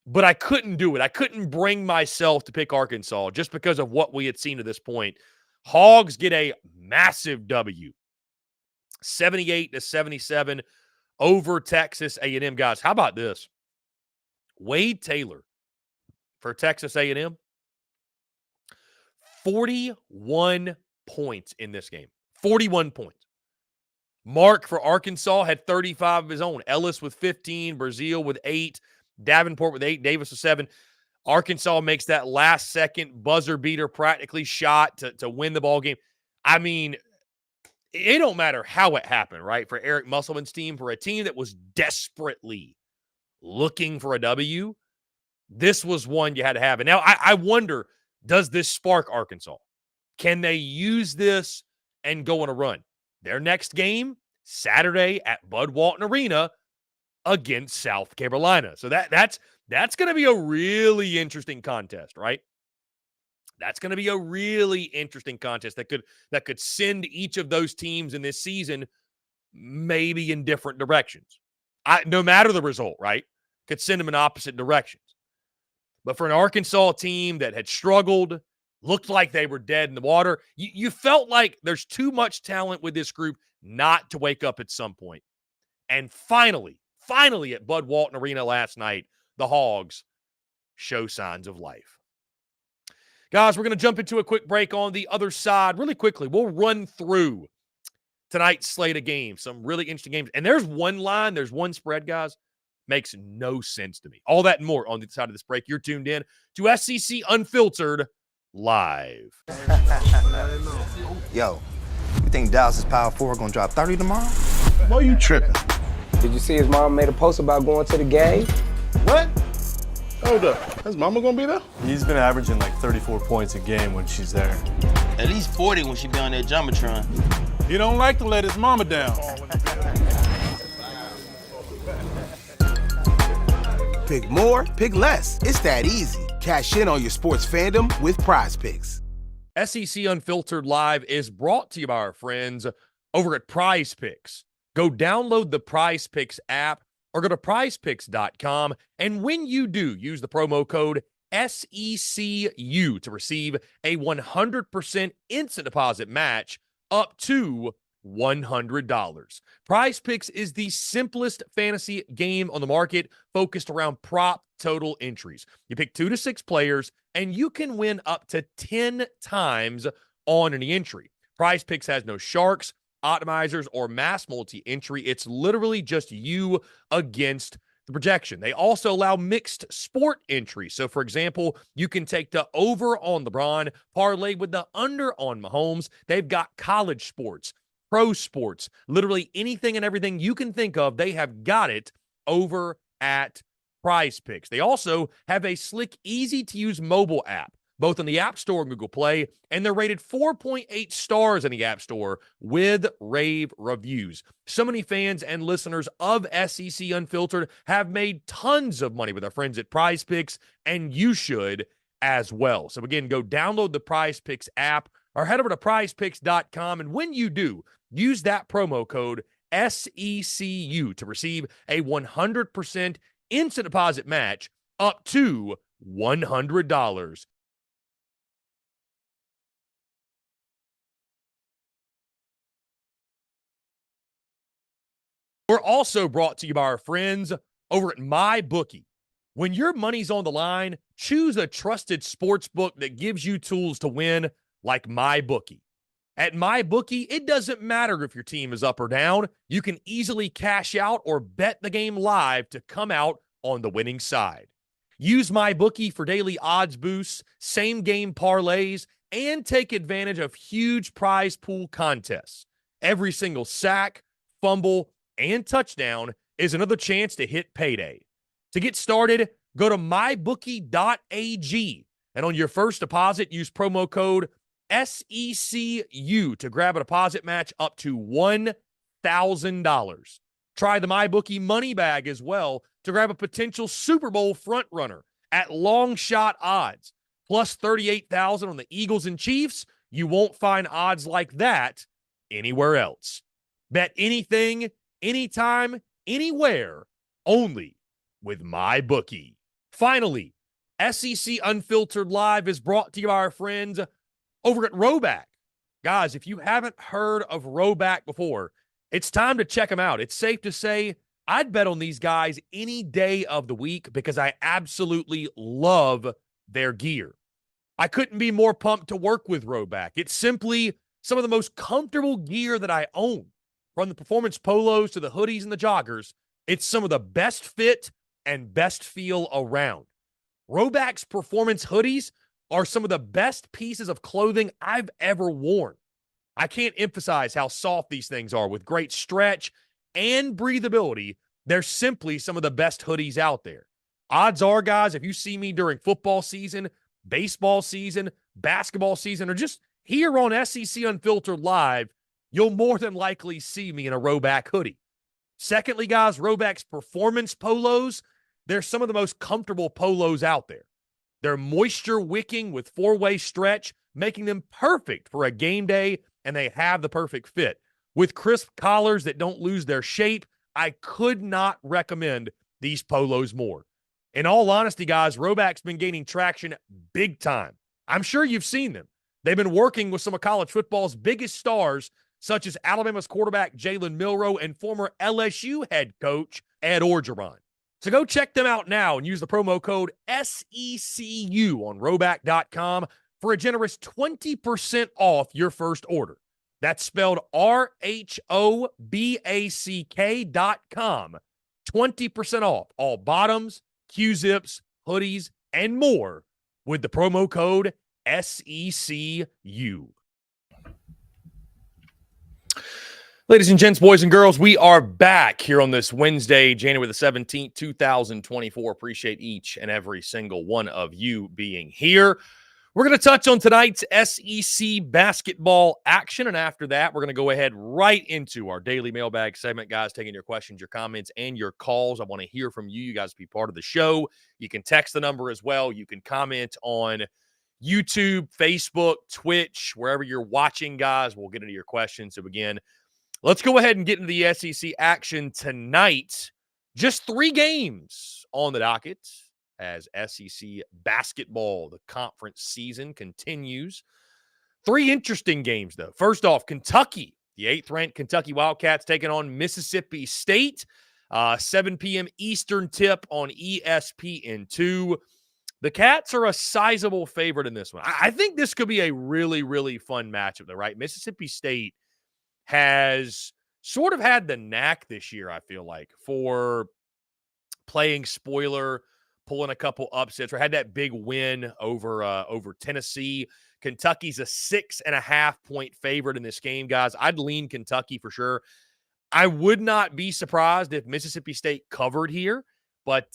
But I couldn't do it. I couldn't bring myself to pick Arkansas just because of what we had seen to this point. Hogs get a massive W, 78-77 over Texas A&M. Guys, how about this? Wade Taylor for Texas A&M, 41 points in this game. 41 points. Mark for Arkansas had 35 of his own. Ellis with 15, Brazil with 8, Davenport with 8, Davis with 7. Arkansas makes that last-second buzzer beater practically shot to win the ball game. I mean, it don't matter how it happened, right? For Eric Musselman's team, for a team that was desperately looking for a W, this was one you had to have. And now I wonder, does this spark Arkansas? Can they use this and go on a run? Their next game, Saturday at Bud Walton Arena against South Carolina. So that's going to be a really interesting contest, right? That's going to be a really interesting contest that could send each of those teams in this season maybe in different directions. No matter the result, right? Could send them in opposite directions. But for an Arkansas team that had struggled, looked like they were dead in the water, you felt like there's too much talent with this group not to wake up at some point. And finally at Bud Walton Arena last night, the Hogs show signs of life. Guys, we're going to jump into a quick break on the other side. Really quickly, we'll run through tonight's slate of games, some really interesting games. And there's one spread, guys, makes no sense to me. All that and more on the side of this break. You're tuned in to SEC Unfiltered Live. Yo, you think Dallas' Power 4 gonna drop 30 tomorrow? Why you tripping? Did you see his mom made a post about going to the game? What? Hold up. His mama gonna be there? He's been averaging like 34 points a game when she's there. At least 40 when she be on that Jumbotron. He don't like to let his mama down. Pick more, pick less. It's that easy. Cash in on your sports fandom with Prize Picks. SEC Unfiltered Live is brought to you by our friends over at Prize Picks. Go download the Prize Picks app or go to prizepicks.com. And when you do, use the promo code SECU to receive a 100% instant deposit match up to $100. Prize Picks is the simplest fantasy game on the market, focused around prop total entries. You pick 2 to 6 players, and you can win up to 10 times on any entry. Prize Picks has no sharks, optimizers, or mass multi-entry. It's literally just you against the projection. They also allow mixed sport entries. So, for example, you can take the over on LeBron, parlay with the under on Mahomes. They've got college sports, pro sports, literally anything and everything you can think of, they have got it over at Prize Picks. They also have a slick, easy-to-use mobile app, both on the App Store and Google Play, and they're rated 4.8 stars in the App Store with rave reviews. So many fans and listeners of SEC Unfiltered have made tons of money with our friends at Prize Picks, and you should as well. So again, go download the Prize Picks app or head over to prizepicks.com, and when you do, use that promo code SECU to receive a 100% instant deposit match up to $100. We're also brought to you by our friends over at MyBookie. When your money's on the line, choose a trusted sports book that gives you tools to win, like MyBookie. At MyBookie, it doesn't matter if your team is up or down. You can easily cash out or bet the game live to come out on the winning side. Use MyBookie for daily odds boosts, same-game parlays, and take advantage of huge prize pool contests. Every single sack, fumble, and touchdown is another chance to hit payday. To get started, go to mybookie.ag, and on your first deposit, use promo code SECU to grab a deposit match up to $1,000. Try the MyBookie money bag as well to grab a potential Super Bowl frontrunner at long shot odds, plus 38,000 on the Eagles and Chiefs. You won't find odds like that anywhere else. Bet anything, anytime, anywhere, only with MyBookie. Finally, SEC Unfiltered Live is brought to you by our friends over at Roback. Guys, if you haven't heard of Roback before, it's time to check them out. It's safe to say I'd bet on these guys any day of the week because I absolutely love their gear. I couldn't be more pumped to work with Roback. It's simply some of the most comfortable gear that I own. From the performance polos to the hoodies and the joggers, it's some of the best fit and best feel around. Roback's performance hoodies are some of the best pieces of clothing I've ever worn. I can't emphasize how soft these things are with great stretch and breathability. They're simply some of the best hoodies out there. Odds are, guys, if you see me during football season, baseball season, basketball season, or just here on SEC Unfiltered Live, you'll more than likely see me in a Roback hoodie. Secondly, guys, Roback's performance polos, they're some of the most comfortable polos out there. They're moisture wicking with 4-way stretch, making them perfect for a game day, and they have the perfect fit. With crisp collars that don't lose their shape, I could not recommend these polos more. In all honesty, guys, Roback's been gaining traction big time. I'm sure you've seen them. They've been working with some of college football's biggest stars, such as Alabama's quarterback Jalen Milroe and former LSU head coach Ed Orgeron. So go check them out now and use the promo code SECU on Roback.com for a generous 20% off your first order. That's spelled RHOBACK.com. 20% off all bottoms, Q-zips, hoodies, and more with the promo code SECU. Ladies and gents, boys and girls, we are back here on this Wednesday, January the 17th, 2024. Appreciate each and every single one of you being here. We're going to touch on tonight's SEC basketball action, and after that, we're going to go ahead right into our daily mailbag segment, guys, taking your questions, your comments, and your calls. I want to hear from you. You guys be part of the show. You can text the number as well. You can comment on YouTube, Facebook, Twitch, wherever you're watching, guys. We'll get into your questions. So again, let's go ahead and get into the SEC action tonight. Just 3 games on the docket as SEC basketball, the conference season continues. 3 interesting games, though. First off, Kentucky, the 8th-ranked Kentucky Wildcats taking on Mississippi State. 7 p.m. Eastern tip on ESPN2. The Cats are a sizable favorite in this one. I think this could be a really, really fun matchup, though, right? Mississippi State has sort of had the knack this year, I feel like, for playing spoiler, pulling a couple upsets, or had that big win over Tennessee. Kentucky's a 6.5-point favorite in this game, guys. I'd lean Kentucky for sure. I would not be surprised if Mississippi State covered here, but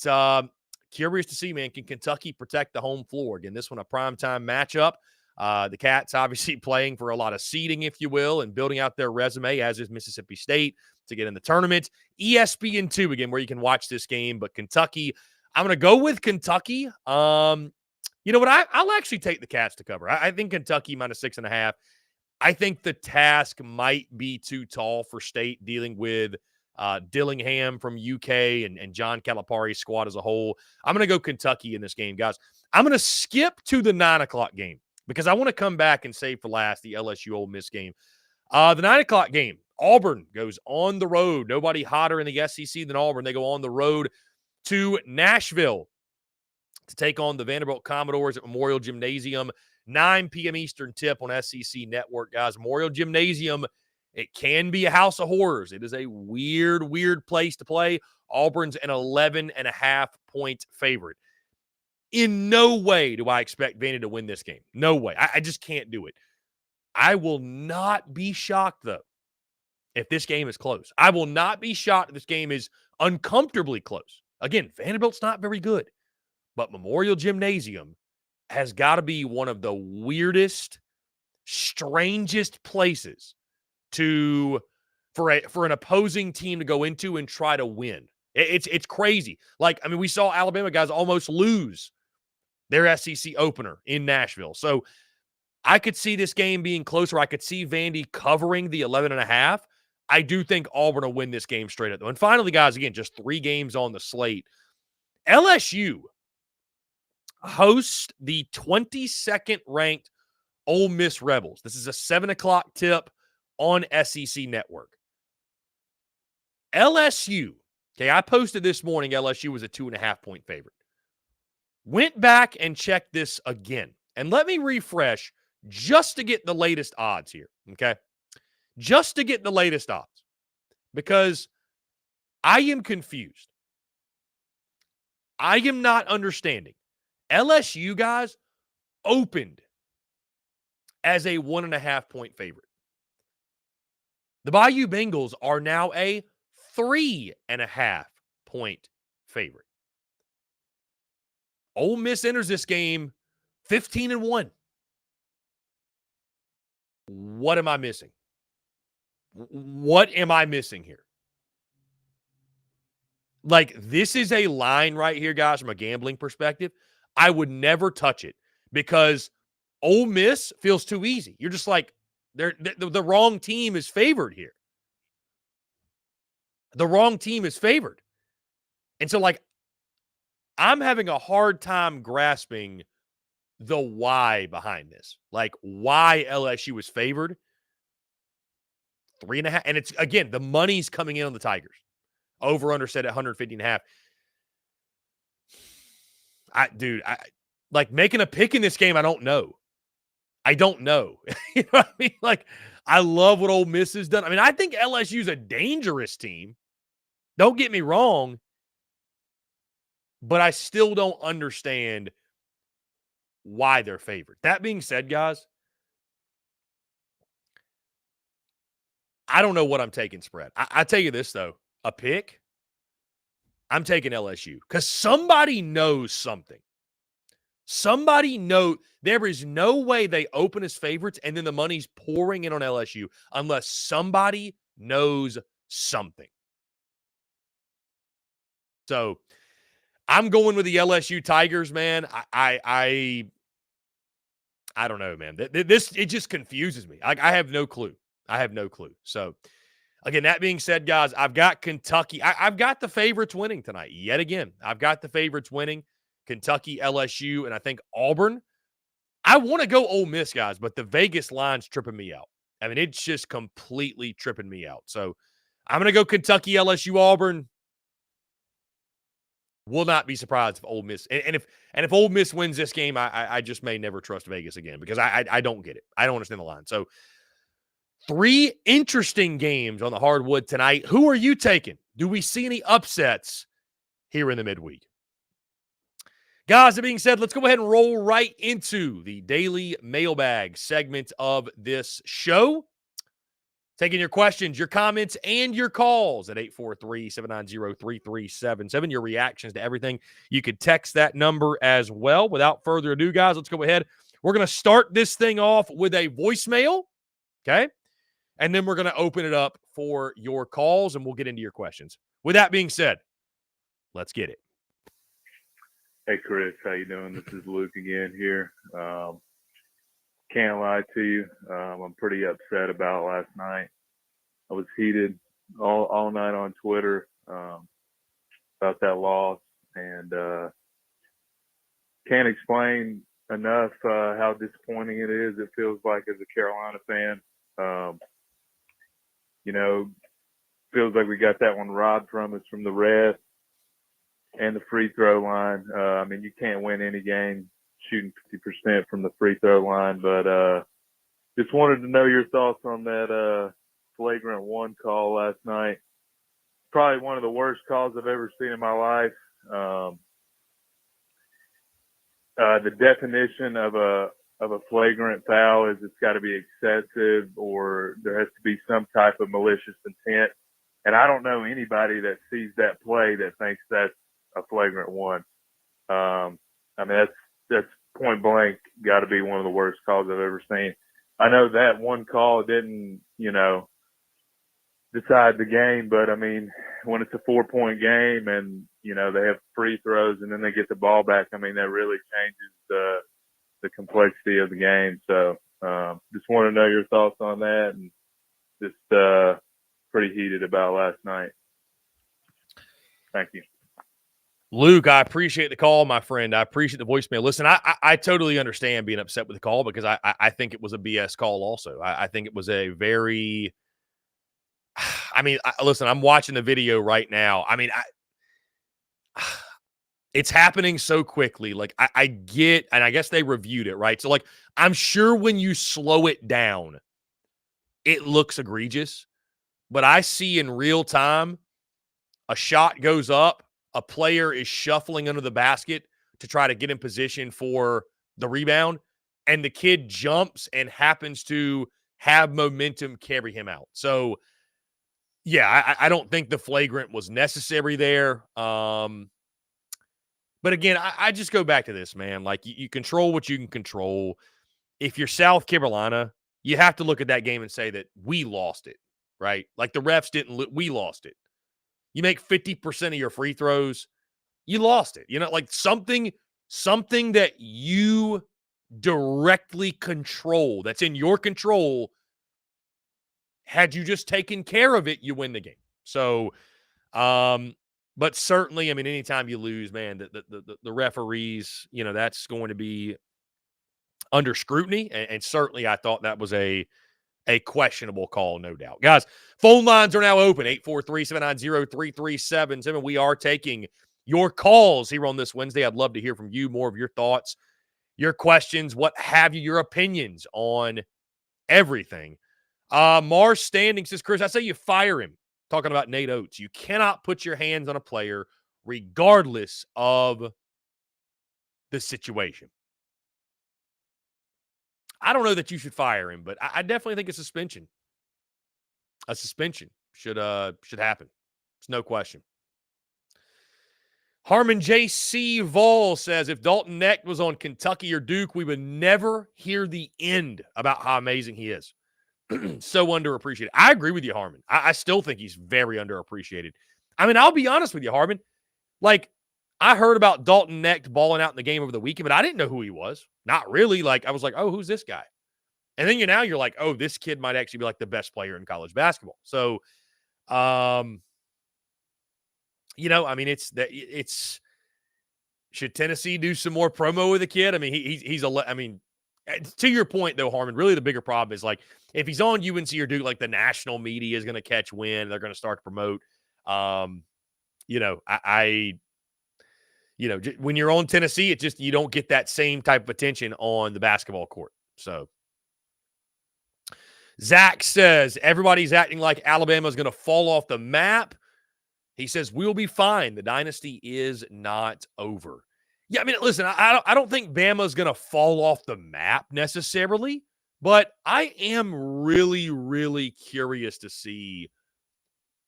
curious to see, man, can Kentucky protect the home floor? Again, this one a primetime matchup. The Cats obviously playing for a lot of seeding, if you will, and building out their resume, as is Mississippi State, to get in the tournament. ESPN2, again, where you can watch this game. But Kentucky, I'm going to go with Kentucky. You know what? I'll actually take the Cats to cover. I think Kentucky minus 6.5. I think the task might be too tall for State, dealing with Dillingham from UK and John Calipari's squad as a whole. I'm going to go Kentucky in this game, guys. I'm going to skip to the 9 o'clock game because I want to come back and save for last the LSU Ole Miss game. The 9 o'clock game, Auburn goes on the road. Nobody hotter in the SEC than Auburn. They go on the road to Nashville to take on the Vanderbilt Commodores at Memorial Gymnasium. 9 p.m. Eastern tip on SEC Network, guys. Memorial Gymnasium, it can be a house of horrors. It is a weird place to play. Auburn's an 11.5-point favorite. In no way do I expect Vandy to win this game. No way. I just can't do it. I will not be shocked, though, if this game is close. I will not be shocked if this game is uncomfortably close. Again, Vanderbilt's not very good, but Memorial Gymnasium has got to be one of the weirdest, strangest places for an opposing team to go into and try to win. It's crazy. Like, I mean, we saw Alabama guys almost lose their SEC opener in Nashville. So I could see this game being closer. I could see Vandy covering the 11.5. I do think Auburn will win this game straight up, though. And finally, guys, again, just 3 games on the slate. LSU host the 22nd ranked Ole Miss Rebels. This is a 7 o'clock tip on SEC Network. LSU, okay, I posted this morning LSU was a 2.5-point favorite. Went back and checked this again. And let me refresh just to get the latest odds here, okay? Just to get the latest odds. Because I am confused. I am not understanding. LSU, guys, opened as a 1.5-point favorite. The Bayou Bengals are now a 3.5-point favorite. Ole Miss enters this game 15-1. What am I missing? What am I missing here? Like, this is a line right here, guys, from a gambling perspective. I would never touch it because Ole Miss feels too easy. You're just like, the wrong team is favored here. The wrong team is favored. And so, like, I'm having a hard time grasping the why behind this. Like, why LSU is favored. 3.5. And it's, again, the money's coming in on the Tigers. Over under set at 150.5. Like, making a pick in this game, I don't know. I don't know. You know what I mean? Like, I love what Ole Miss has done. I mean, I think LSU's a dangerous team. Don't get me wrong. But I still don't understand why they're favored. That being said, guys, I don't know what I'm taking spread. I tell you this, though. A pick, I'm taking LSU because somebody knows something. Somebody knows. There is no way they open as favorites and then the money's pouring in on LSU unless somebody knows something. So I'm going with the LSU Tigers, man. I don't know, man. It just confuses me. I have no clue. I have no clue. So, again, that being said, guys, I've got Kentucky. I've got the favorites winning tonight. Yet again, I've got the favorites winning. Kentucky, LSU, and I think Auburn. I want to go Ole Miss, guys, but the Vegas line's tripping me out. I mean, it's just completely tripping me out. So, I'm going to go Kentucky, LSU, Auburn. Will not be surprised if Ole Miss and if Ole Miss wins this game, I just may never trust Vegas again because I don't get it. I don't understand the line. So 3 interesting games on the hardwood tonight. Who are you taking? Do we see any upsets here in the midweek? Guys, that being said, let's go ahead and roll right into the daily mailbag segment of this show. Taking your questions, your comments, and your calls at 843-790-3377. Your reactions to everything. You could text that number as well. Without further ado, guys, let's go ahead. We're going to start this thing off with a voicemail, okay? And then we're going to open it up for your calls, and we'll get into your questions. With that being said, let's get it. Hey, Chris, how you doing? This is Luke again here. Can't lie to you. I'm pretty upset about last night. I was heated all night on Twitter about that loss, and can't explain enough how disappointing it is. It feels like as a Carolina fan. Feels like we got that one robbed from us from the ref and the free throw line. You can't win any game shooting 50% from the free throw line, but just wanted to know your thoughts on that flagrant one call last night. Probably one of the worst calls I've ever seen in my life. The definition of a flagrant foul is it's got to be excessive, or there has to be some type of malicious intent. And I don't know anybody that sees that play that thinks that's a flagrant one. That's point blank got to be one of the worst calls I've ever seen. I know that one call didn't, decide the game, but when it's a 4-point game and, they have free throws and then they get the ball back, that really changes the complexity of the game. So just want to know your thoughts on that, and just pretty heated about last night. Thank you. Luke, I appreciate the call, my friend. I appreciate the voicemail. Listen, I totally understand being upset with the call, because I think it was a BS call also. I think it was a very – listen, I'm watching the video right now. It's happening so quickly. Like, I get – and I guess they reviewed it, right? So, like, I'm sure when you slow it down, it looks egregious. But I see in real time a shot goes up, a player is shuffling under the basket to try to get in position for the rebound, and the kid jumps and happens to have momentum carry him out. So, yeah, I don't think the flagrant was necessary there. But again, I just go back to this, man. Like, you control what you can control. If you're South Carolina, you have to look at that game and say that we lost it, right? Like, the refs didn't we lost it. You make 50% of your free throws, you lost it. Like something that you directly control, that's in your control, had you just taken care of it, you win the game. So, but certainly, anytime you lose, man, the referees, that's going to be under scrutiny. And certainly I thought that was a questionable call, no doubt. Guys, phone lines are now open, 843-790-3377. We are taking your calls here on this Wednesday. I'd love to hear from you, more of your thoughts, your questions, what have you, your opinions on everything. Mars Standing says, Chris, I say you fire him. Talking about Nate Oats. You cannot put your hands on a player regardless of the situation. I don't know that you should fire him, but I definitely think a suspension should happen. It's no question. Harmon J.C. Vol says, if Dalton Knecht was on Kentucky or Duke, we would never hear the end about how amazing he is. So underappreciated. I agree with you, Harmon. I still think he's very underappreciated. I'll be honest with you, Harmon. Like, I heard about Dalton Knecht balling out in the game over the weekend, but I didn't know who he was. Not really. Like, I was like, oh, who's this guy? And then you're like, oh, this kid might actually be like the best player in college basketball. So, it's should Tennessee do some more promo with the kid? To your point though, Harmon, really the bigger problem is like if he's on UNC or Duke, like the national media is going to catch wind. They're going to start to promote. When you're on Tennessee, it just you don't get that same type of attention on the basketball court. So. Zach says, everybody's acting like Alabama is going to fall off the map. He says, we'll be fine. The dynasty is not over. Yeah, I mean, listen, I don't think Bama's going to fall off the map necessarily, but I am really, really curious to see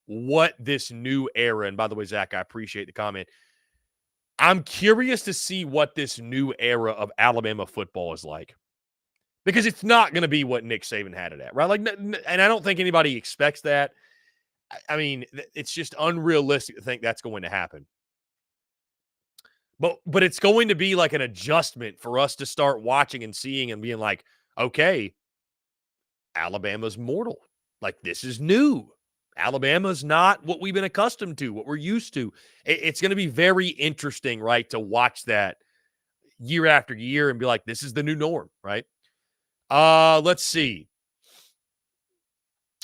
what this new era, and by the way, Zach, I appreciate the comment. I'm curious to see what this new era of Alabama football is like, because it's not going to be what Nick Saban had it at, right? Like, and I don't think anybody expects that. I mean, it's just unrealistic to think that's going to happen. But it's going to be like an adjustment for us to start watching and seeing and being like, okay, Alabama's mortal. Like, this is new. Alabama's not what we've been accustomed to, what we're used to. It's going to be very interesting, right, to watch that year after year and be like, this is the new norm, right? Let's see.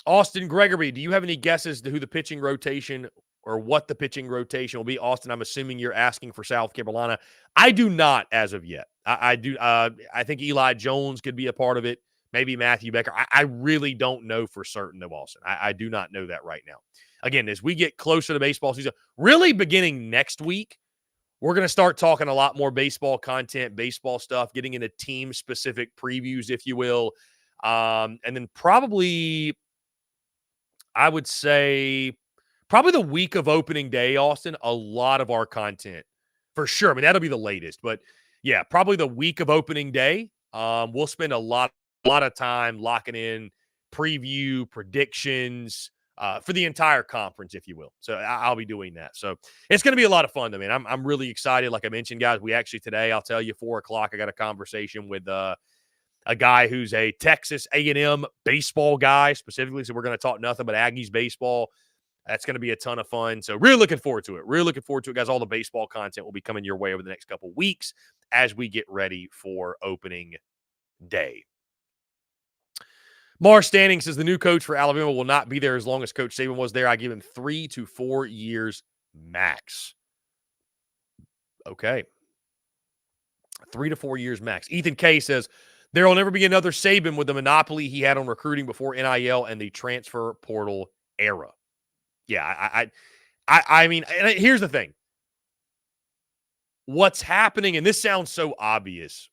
Austin Gregory, do you have any guesses to who the pitching rotation or what the pitching rotation will be? Austin, I'm assuming you're asking for South Carolina. I do not as of yet. I do. I think Eli Jones could be a part of it. Maybe Matthew Becker. I really don't know for certain, though, Austin. I do not know that right now. Again, as we get closer to baseball season, really beginning next week, we're going to start talking a lot more baseball content, baseball stuff, getting into team-specific previews, if you will. And then probably, I would say, probably the week of opening day, Austin, a lot of our content, for sure. I mean, that'll be the latest. But, yeah, probably the week of opening day, we'll spend a lot of time locking in preview, predictions, for the entire conference, if you will. So I'll be doing that. So it's going to be a lot of fun, though, man. I'm really excited. Like I mentioned, guys, we actually today, I'll tell you, 4 o'clock, I got a conversation with a guy who's a Texas A&M baseball guy specifically. So we're going to talk nothing but Aggies baseball. That's going to be a ton of fun. So really looking forward to it. Really looking forward to it, guys. All the baseball content will be coming your way over the next couple of weeks as we get ready for opening day. Mar Standing says the new coach for Alabama will not be there as long as Coach Saban was there. I give him 3 to 4 years max. Okay. 3 to 4 years max. Ethan K says there will never be another Saban with the monopoly he had on recruiting before NIL and the transfer portal era. Yeah, I mean, and here's the thing. What's happening, and this sounds so obvious,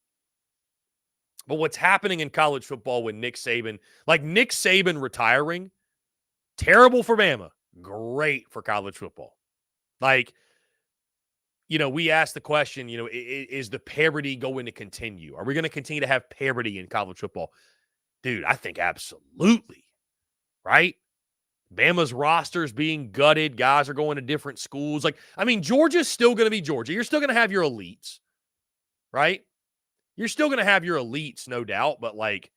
but what's happening in college football with Nick Saban, like Nick Saban retiring, terrible for Bama, great for college football. Like, we asked the question, is the parity going to continue? Are we going to continue to have parity in college football? Dude, I think absolutely, right? Bama's roster is being gutted. Guys are going to different schools. Like, I mean, Georgia's still going to be Georgia. You're still going to have your elites, right? You're still going to have your elites, no doubt. But, like,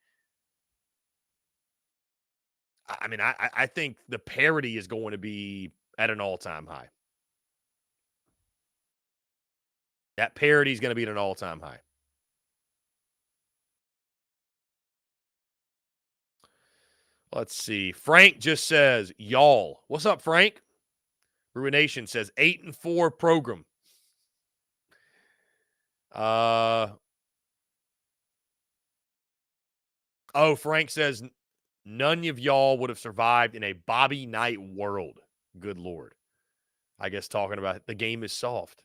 I mean, I think the parity is going to be at an all-time high. That parity is going to be at an all-time high. Let's see. Frank just says, y'all. What's up, Frank? Ruination says 8-4 program. Frank says none of y'all would have survived in a Bobby Knight world. Good Lord. I guess talking about the game is soft.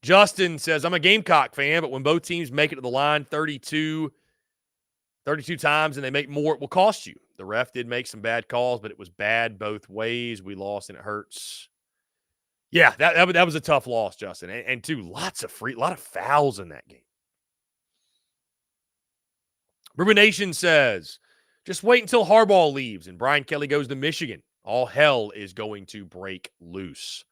Justin says, I'm a Gamecock fan, but when both teams make it to the line 32 times and they make more, it will cost you. The ref did make some bad calls, but it was bad both ways. We lost and it hurts. Yeah, that was a tough loss, Justin. And too, a lot of fouls in that game. Ruination says, just wait until Harbaugh leaves and Brian Kelly goes to Michigan. All hell is going to break loose.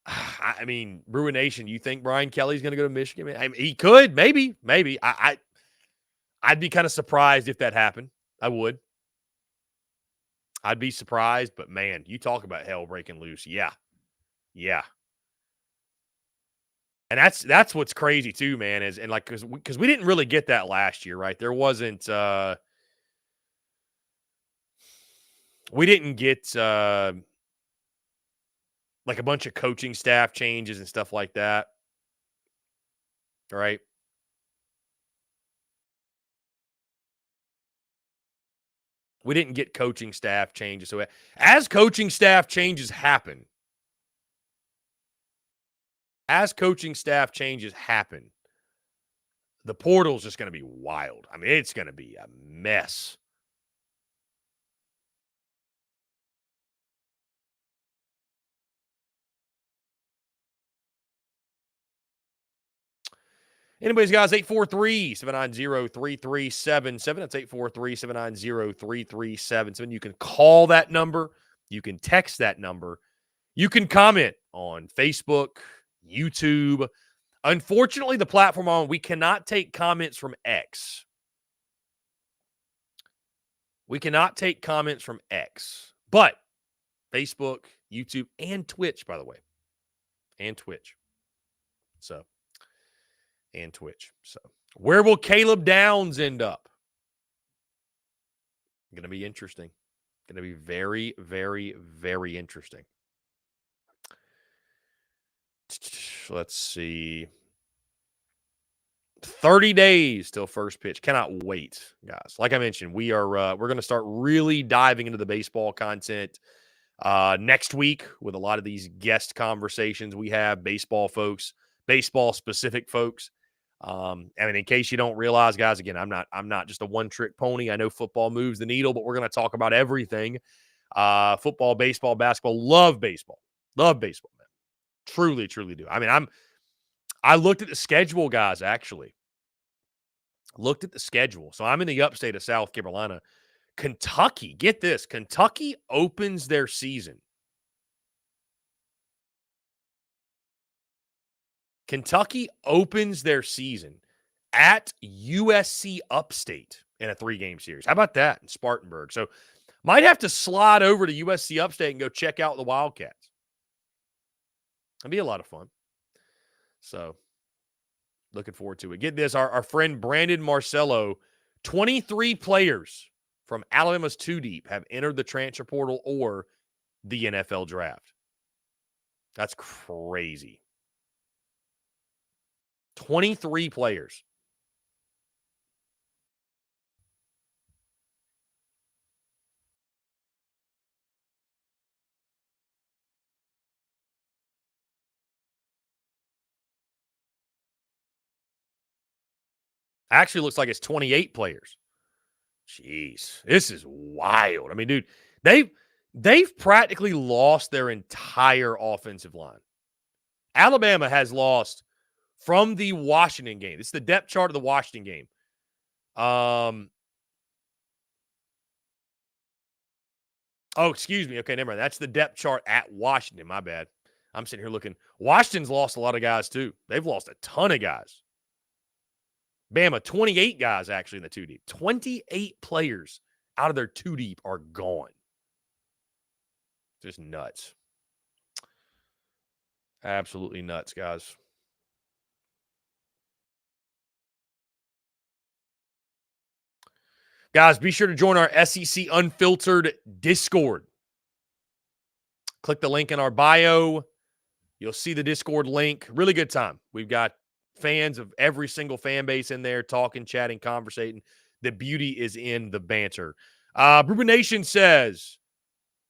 I mean, Ruination, you think Brian Kelly's going to go to Michigan? I mean, he could, maybe. I'd be kind of surprised if that happened. I would. I'd be surprised, but man, you talk about hell breaking loose. Yeah. And that's what's crazy too, man, is and like because we didn't really get that last year, right? There wasn't we didn't get like a bunch of coaching staff changes and stuff like that. Right? We didn't get coaching staff changes. So as coaching staff changes happen, as coaching staff changes happen, the portal's just going to be wild. I mean, it's going to be a mess. Anyways, guys, 843-790-3377. That's 843-790-3377. You can call that number. You can text that number. You can comment on Facebook, YouTube. Unfortunately, the platform on, we cannot take comments from X. We cannot take comments from X. But Facebook, YouTube, and Twitch, by the way. And Twitch. So, where will Caleb Downs end up? Going to be interesting. Going to be very, very, very interesting. Let's see. 30 days till first pitch. Cannot wait, guys. Like I mentioned, we're going to start really diving into the baseball content next week with a lot of these guest conversations we have, baseball folks, baseball specific folks. I mean, in case you don't realize, guys, again, I'm not just a one-trick pony. I know football moves the needle, but we're going to talk about everything. Football, baseball, basketball. Love baseball, man. Truly, truly do. I mean, I looked at the schedule, guys. Actually, looked at the schedule. So I'm in the upstate of South Carolina. Kentucky, get this. Kentucky opens their season. Kentucky opens their season at USC Upstate in a 3-game series. How about that in Spartanburg? So might have to slide over to USC Upstate and go check out the Wildcats. It'd be a lot of fun. So looking forward to it. Get this, our friend Brandon Marcello, 23 players from Alabama's 2 deep have entered the transfer portal or the NFL draft. That's crazy. 23 players. Actually looks like it's 28 players. Jeez, this is wild. I mean, dude, they've practically lost their entire offensive line. Alabama has lost from the Washington game. This is the depth chart of the Washington game. Oh, excuse me. Okay, never mind. That's the depth chart at Washington. My bad. I'm sitting here looking. Washington's lost a lot of guys, too. They've lost a ton of guys. Bama, 28 guys actually in the 2 deep. 28 players out of their 2 deep are gone. Just nuts. Absolutely nuts, guys. Guys, be sure to join our SEC Unfiltered Discord. Click the link in our bio. You'll see the Discord link. Really good time. We've got fans of every single fan base in there talking, chatting, conversating. The beauty is in the banter. Ruben Nation says,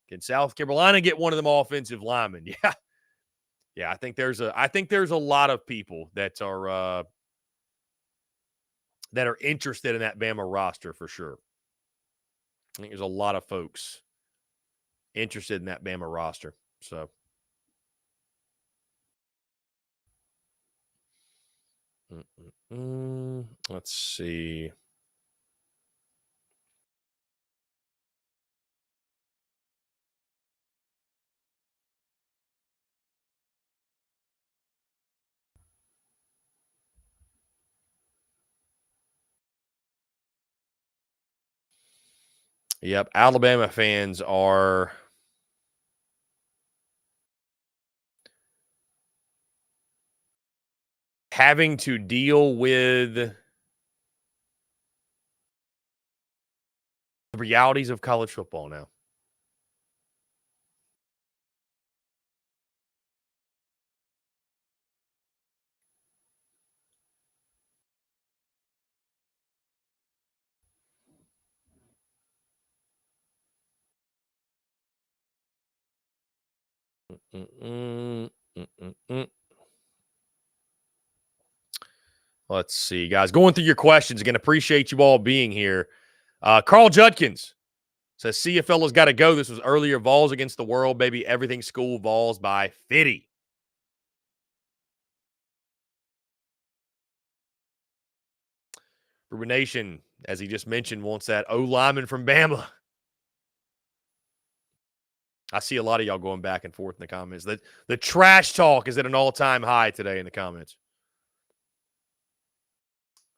can South Carolina get one of them offensive linemen? Yeah. Yeah, I think there's a lot of people that are interested in that Bama roster for sure. I think there's a lot of folks interested in that Bama roster. So let's see. Yep, Alabama fans are having to deal with the realities of college football now. Let's see, guys. Going through your questions again. Appreciate you all being here. Carl Judkins says, see you fellas got to go. This was earlier. Vols against the world, baby. Everything school. Vols by Fitty. Ruben Nation, as he just mentioned, wants that O lineman from Bama. I see a lot of y'all going back and forth in the comments. The trash talk is at an all-time high today in the comments.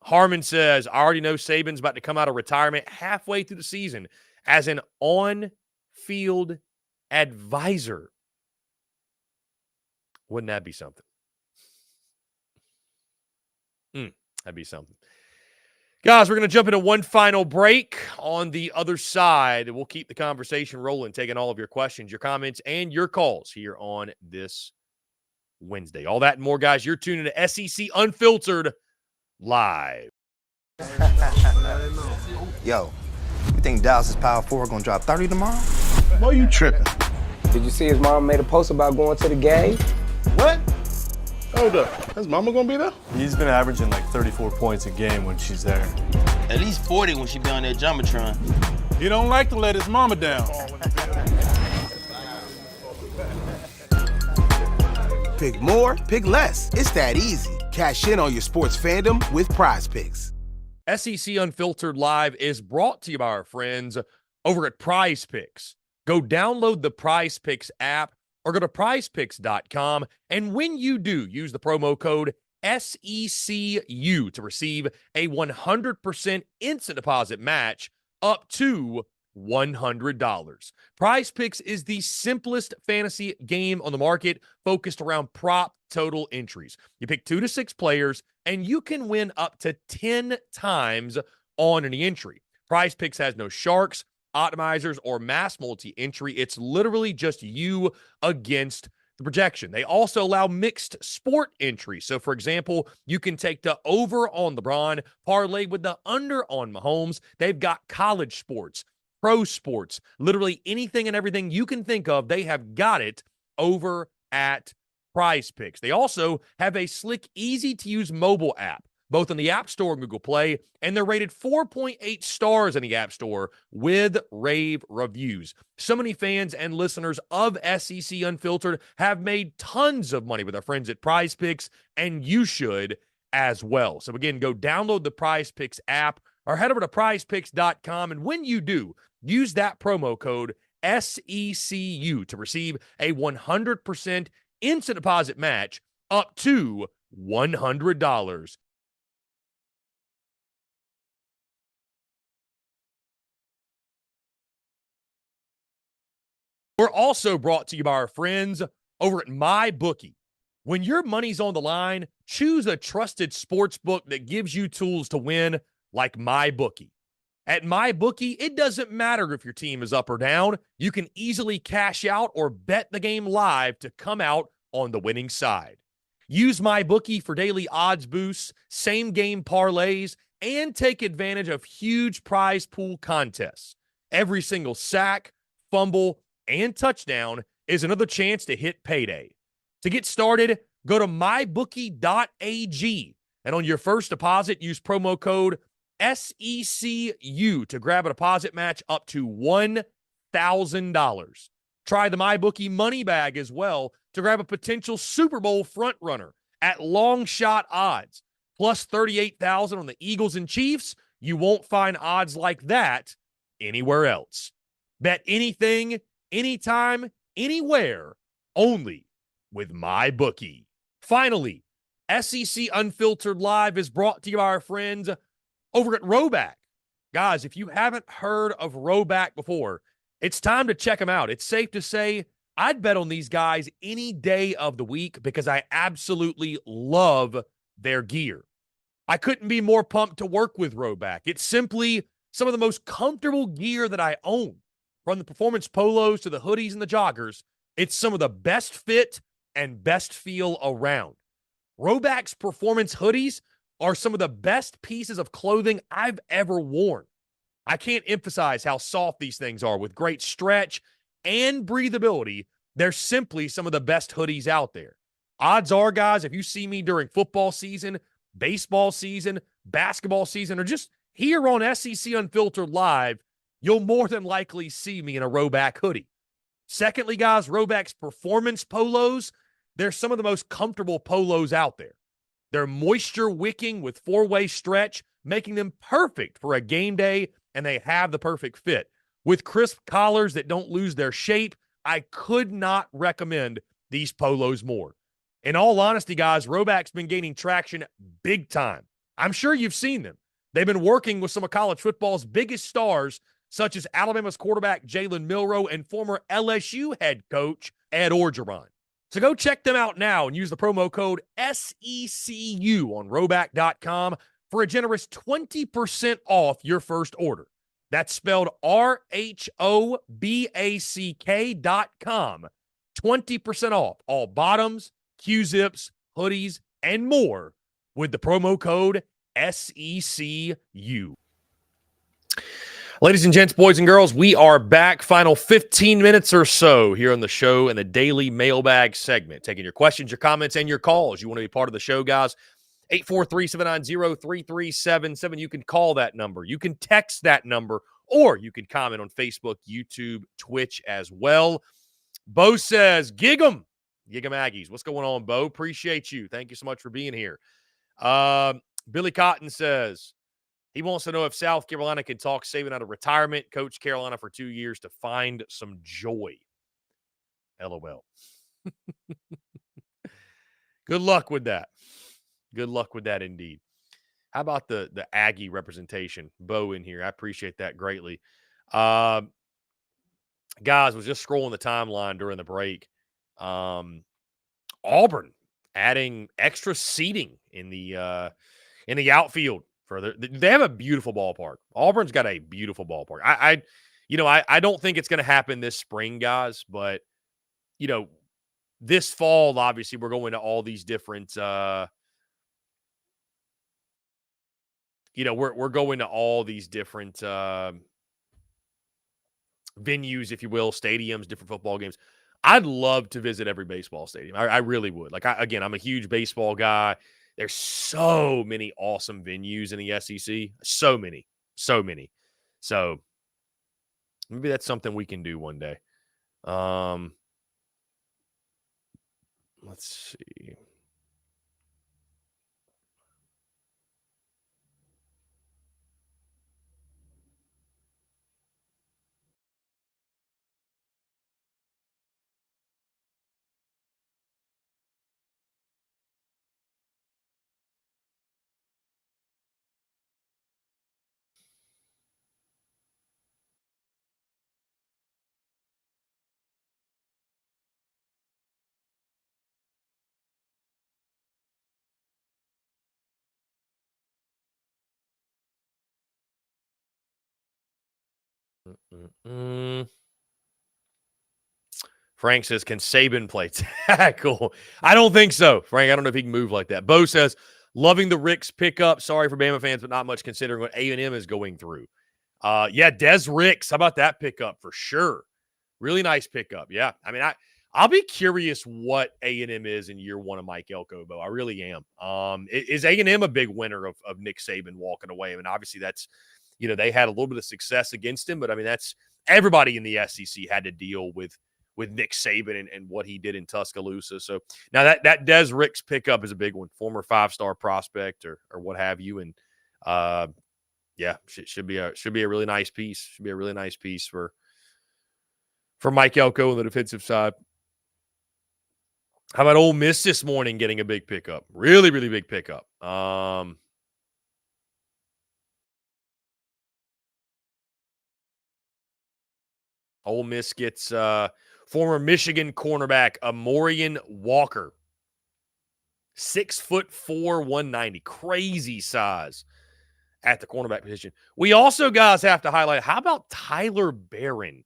Harmon says, I already know Saban's about to come out of retirement halfway through the season as an on-field advisor. Wouldn't that be something? That'd be something. Guys, we're going to jump into one final break. On the other side, we'll keep the conversation rolling, taking all of your questions, your comments, and your calls here on this Wednesday. All that and more, guys. You're tuning to SEC Unfiltered live. Yo, you think Dallas' Power 4 gonna drop 30 tomorrow? Why you tripping? Did you see his mom made a post about going to the game? What? Hold up. His mama gonna be there? He's been averaging like 34 points a game when she's there. At least 40 when she be on that Jumbotron. He don't like to let his mama down. Pick more, pick less. It's that easy. Cash in on your sports fandom with Prize Picks. SEC Unfiltered Live is brought to you by our friends over at Prize Picks. Go download the Prize Picks app or go to prizepicks.com. And when you do, use the promo code SECU to receive a 100% instant deposit match up to $100. Prize Picks is the simplest fantasy game on the market, focused around prop total entries. You pick 2 to 6 players, and you can win up to 10 times on any entry. Prize Picks has no sharks, optimizers, or mass multi-entry. It's literally just you against the projection. They also allow mixed sport entries. So, for example, you can take the over on LeBron, parlay with the under on Mahomes. They've got college sports, pro sports, literally anything and everything you can think of. They have got it over at Prize Picks. They also have a slick, easy-to-use mobile app, both on the App Store and Google Play, and they're rated 4.8 stars in the App Store with rave reviews. So many fans and listeners of SEC Unfiltered have made tons of money with our friends at Prize Picks, and you should as well. So again, go download the Prize Picks app or head over to prizepicks.com, and when you do, use that promo code SECU to receive a 100% instant deposit match up to $100. We're also brought to you by our friends over at MyBookie. When your money's on the line, choose a trusted sports book that gives you tools to win, like MyBookie. At MyBookie, it doesn't matter if your team is up or down. You can easily cash out or bet the game live to come out on the winning side. Use MyBookie for daily odds boosts, same-game parlays, and take advantage of huge prize pool contests. Every single sack, fumble, and touchdown is another chance to hit payday. To get started, go to mybookie.ag, and on your first deposit, use promo code SECU to grab a deposit match up to $1,000. Try the MyBookie money bag as well to grab a potential Super Bowl frontrunner at long shot odds, plus 38,000 on the Eagles and Chiefs. You won't find odds like that anywhere else. Bet anything, anytime, anywhere, only with MyBookie. Finally, SEC Unfiltered Live is brought to you by our friends over at Roback. Guys, if you haven't heard of Roback before, it's time to check them out. It's safe to say I'd bet on these guys any day of the week because I absolutely love their gear. I couldn't be more pumped to work with Roback. It's simply some of the most comfortable gear that I own. From the performance polos to the hoodies and the joggers, it's some of the best fit and best feel around. Roback's performance hoodies are some of the best pieces of clothing I've ever worn. I can't emphasize how soft these things are with great stretch and breathability. They're simply some of the best hoodies out there. Odds are, guys, if you see me during football season, baseball season, basketball season, or just here on SEC Unfiltered Live, you'll more than likely see me in a Roback hoodie. Secondly, guys, Roback's performance polos, they're some of the most comfortable polos out there. They're moisture wicking with 4-way stretch, making them perfect for a game day, and they have the perfect fit. With crisp collars that don't lose their shape, I could not recommend these polos more. In all honesty, guys, Roback's been gaining traction big time. I'm sure you've seen them. They've been working with some of college football's biggest stars, such as Alabama's quarterback Jalen Milroe and former LSU head coach Ed Orgeron. So go check them out now and use the promo code SECU on Roback.com for a generous 20% off your first order. That's spelled RHOBACK.com. 20% off all bottoms, Q-zips, hoodies, and more with the promo code SECU. Ladies and gents, boys and girls, we are back. Final 15 minutes or so here on the show in the daily mailbag segment. Taking your questions, your comments, and your calls. You want to be part of the show, guys? 843-790-3377. You can call that number. You can text that number, or you can comment on Facebook, YouTube, Twitch as well. Bo says, gig 'em. Gig 'em Aggies. What's going on, Bo? Appreciate you. Thank you so much for being here. Billy Cotton says, he wants to know if South Carolina can talk Saban out of retirement, coach Carolina for 2 years to find some joy. LOL. Good luck with that. Good luck with that indeed. How about the Aggie representation? Bo in here. I appreciate that greatly. Guys, was just scrolling the timeline during the break. Auburn adding extra seating in the outfield. They have a beautiful ballpark. Auburn's got a beautiful ballpark. I don't think it's going to happen this spring, guys, but this fall, obviously, we're going to all these different we're going to all these different venues, if you will, stadiums, different football games. I'd love to visit every baseball stadium. I really would. I'm a huge baseball guy. There's so many awesome venues in the SEC. So many. So maybe that's something we can do one day. Let's see. Frank says, can Saban play tackle? I don't think so, Frank. I don't know if he can move like that. Bo says, loving the Ricks pickup. Sorry for Bama fans, but not much considering what A&M is going through. Des Ricks. How about that pickup for sure? Really nice pickup. Yeah. I mean, I'll be curious what A&M is in year one of Mike Elko, Bo. I really am. Is A&M a big winner of Nick Saban walking away? I mean, obviously that's, they had a little bit of success against him, but I mean, that's everybody in the SEC had to deal with Nick Saban and what he did in Tuscaloosa. So now that Des Ricks pickup is a big one, former 5-star prospect or what have you. And should be a really nice piece. Should be a really nice piece for Mike Elko on the defensive side. How about Ole Miss this morning getting a big pickup? Really, really big pickup. Ole Miss gets former Michigan cornerback Amorian Walker. 6'4", 190. Crazy size at the cornerback position. We also, guys, have to highlight, how about Tyler Barron?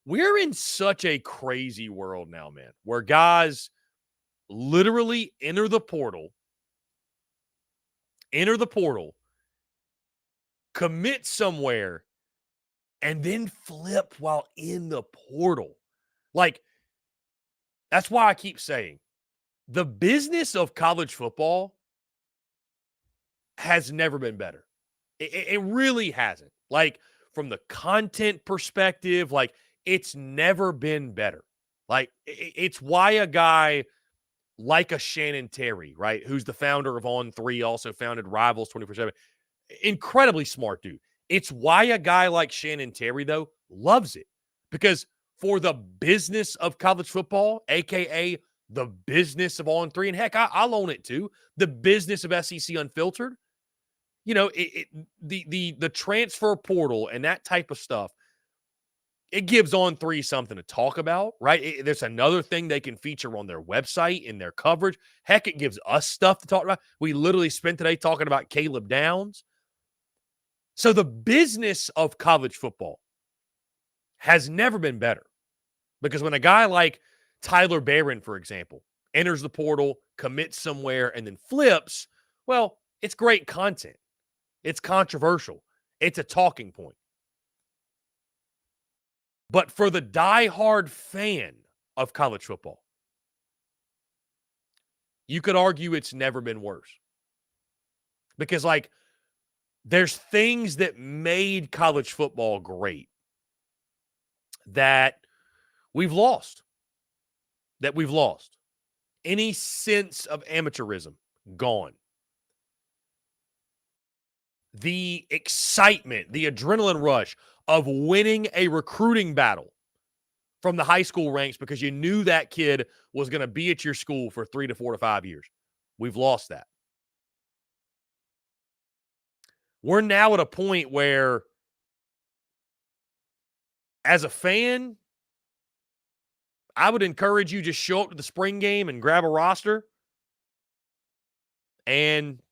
We're in such a crazy world now, man, where guys literally enter the portal, commit somewhere, and then flip while in the portal. That's why I keep saying the business of college football has never been better. It really hasn't. Like, from the content perspective, like, it's never been better. Like, it's why a guy like a Shannon Terry, right, who's the founder of On3, also founded Rivals 24/7, incredibly smart dude. It's why a guy like Shannon Terry, though, loves it. Because for the business of college football, a.k.a. the business of On3, and heck, I'll own it too, the business of SEC Unfiltered, the transfer portal and that type of stuff, it gives On3 something to talk about, right? There's another thing they can feature on their website in their coverage. Heck, it gives us stuff to talk about. We literally spent today talking about Caleb Downs. So the business of college football has never been better, because when a guy like Tyler Barron, for example, enters the portal, commits somewhere, and then flips, well, it's great content. It's controversial. It's a talking point. But for the diehard fan of college football, you could argue it's never been worse. Because, like, there's things that made college football great that we've lost. Any sense of amateurism, gone. The excitement, the adrenaline rush of winning a recruiting battle from the high school ranks because you knew that kid was going to be at your school for 3 to 4 to 5 years. We've lost that. We're now at a point where, as a fan, I would encourage you just show up to the spring game and grab a roster and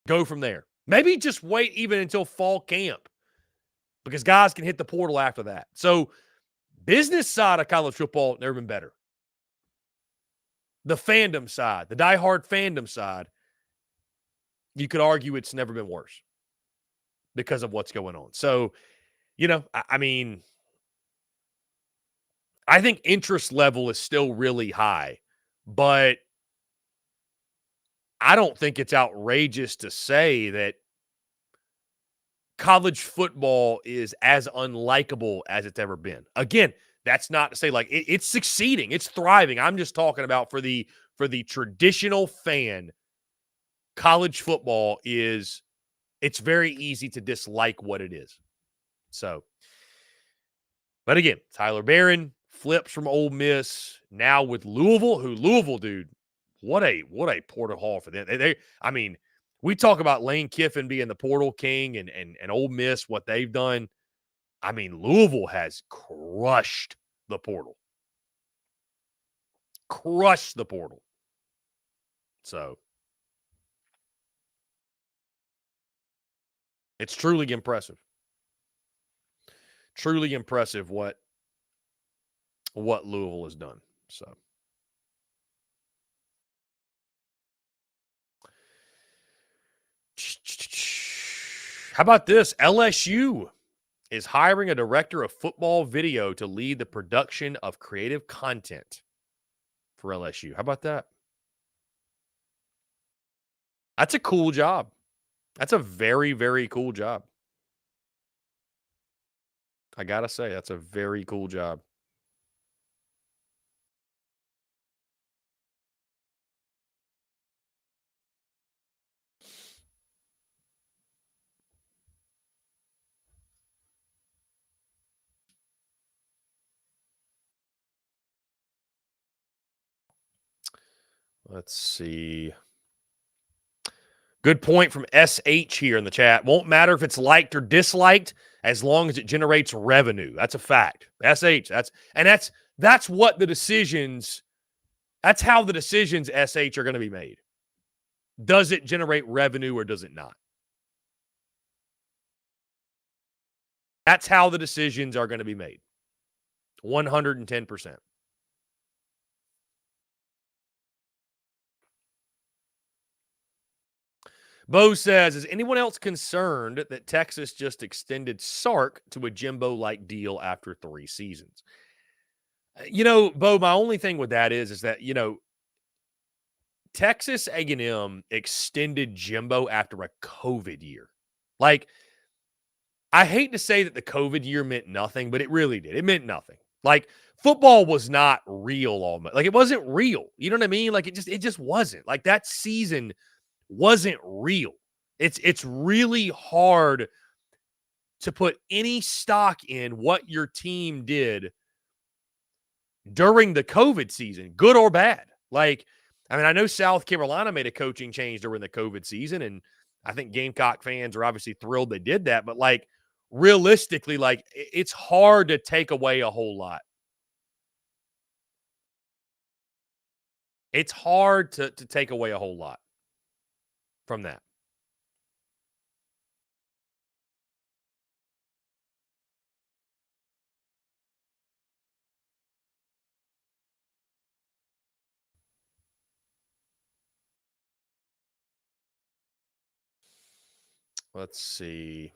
go from there. Maybe just wait even until fall camp, because guys can hit the portal after that. So, business side of college football, never been better. The fandom side, the diehard fandom side, you could argue it's never been worse because of what's going on. So, I mean, I think interest level is still really high, but I don't think it's outrageous to say that college football is as unlikable as it's ever been. Again, that's not to say like it's succeeding, it's thriving. I'm just talking about for the traditional fan, college football it's very easy to dislike what it is. So, but again, Tyler Barron flips from Ole Miss now with Louisville, dude, what a portal haul for them. I mean, we talk about Lane Kiffin being the portal king and Ole Miss, what they've done. I mean, Louisville has crushed the portal. So, it's truly impressive. Truly impressive what Louisville has done. So, how about this? LSU is hiring a director of football video to lead the production of creative content for LSU. How about that? That's a cool job. That's a very, very cool job. I got to say, that's a very cool job. Let's see. Good point from SH here in the chat. Won't matter if it's liked or disliked as long as it generates revenue. That's a fact. SH. That's what the decisions. That's how the decisions, SH, are going to be made. Does it generate revenue or does it not? That's how the decisions are going to be made. 110%. Bo says, is anyone else concerned that Texas just extended Sark to a Jimbo-like deal after 3 seasons? Bo, my only thing with that is that, Texas A&M extended Jimbo after a COVID year. Like, I hate to say that the COVID year meant nothing, but it really did. It meant nothing. Like, football was not real almost. Like, it wasn't real. You know what I mean? Like, it just wasn't. Like, that season wasn't real. It's really hard to put any stock in what your team did during the COVID season, good or bad. Like, I mean, I know South Carolina made a coaching change during the COVID season, and I think Gamecock fans are obviously thrilled they did that. But, like, realistically, like, it's hard to take away a whole lot. It's hard to take away a whole lot from that. Let's see.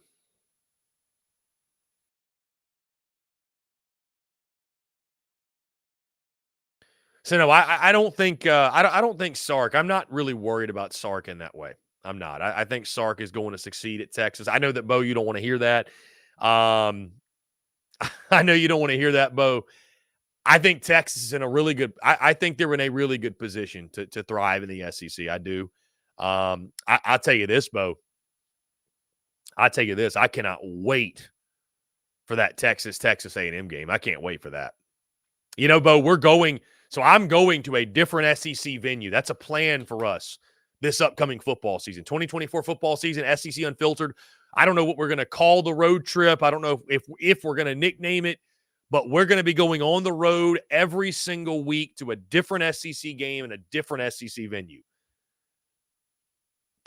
So no, I don't think I don't think Sark. I'm not really worried about Sark in that way. I'm not. I think Sark is going to succeed at Texas. I know that, Bo, you don't want to hear that. I know you don't want to hear that, Bo. I think Texas is in a really good. I think they're in a really good position to thrive in the SEC. I do. I'll tell you this, Bo. I'll tell you this. I cannot wait for that Texas A&M game. I can't wait for that. You know, Bo, we're going. So I'm going to a different SEC venue. That's a plan for us this upcoming football season, 2024 football season, SEC Unfiltered. I don't know what we're going to call the road trip. I don't know if we're going to nickname it, but we're going to be going on the road every single week to a different SEC game and a different SEC venue.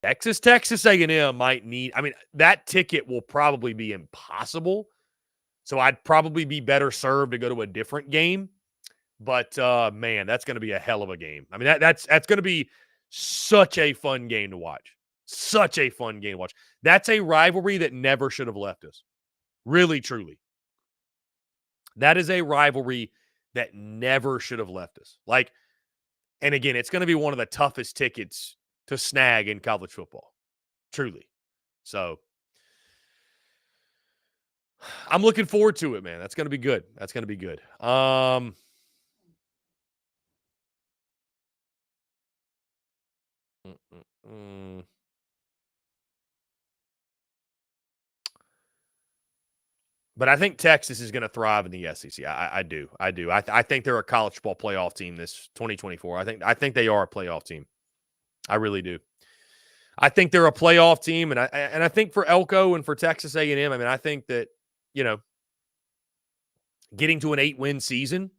Texas A&M might need, I mean, that ticket will probably be impossible. So I'd probably be better served to go to a different game. But, man, that's going to be a hell of a game. I mean, that's going to be such a fun game to watch. Such a fun game to watch. That's a rivalry that never should have left us. Really, truly. That is a rivalry that never should have left us. Like, and again, it's going to be one of the toughest tickets to snag in college football. Truly. So, I'm looking forward to it, man. That's going to be good. That's going to be good. But I think Texas is going to thrive in the SEC. I do. I think they're a college football playoff team this 2024. I think they are a playoff team. I really do. I think they're a playoff team, and I think for Elko and for Texas A&M, I mean, I think that, you know, getting to an 8-win season,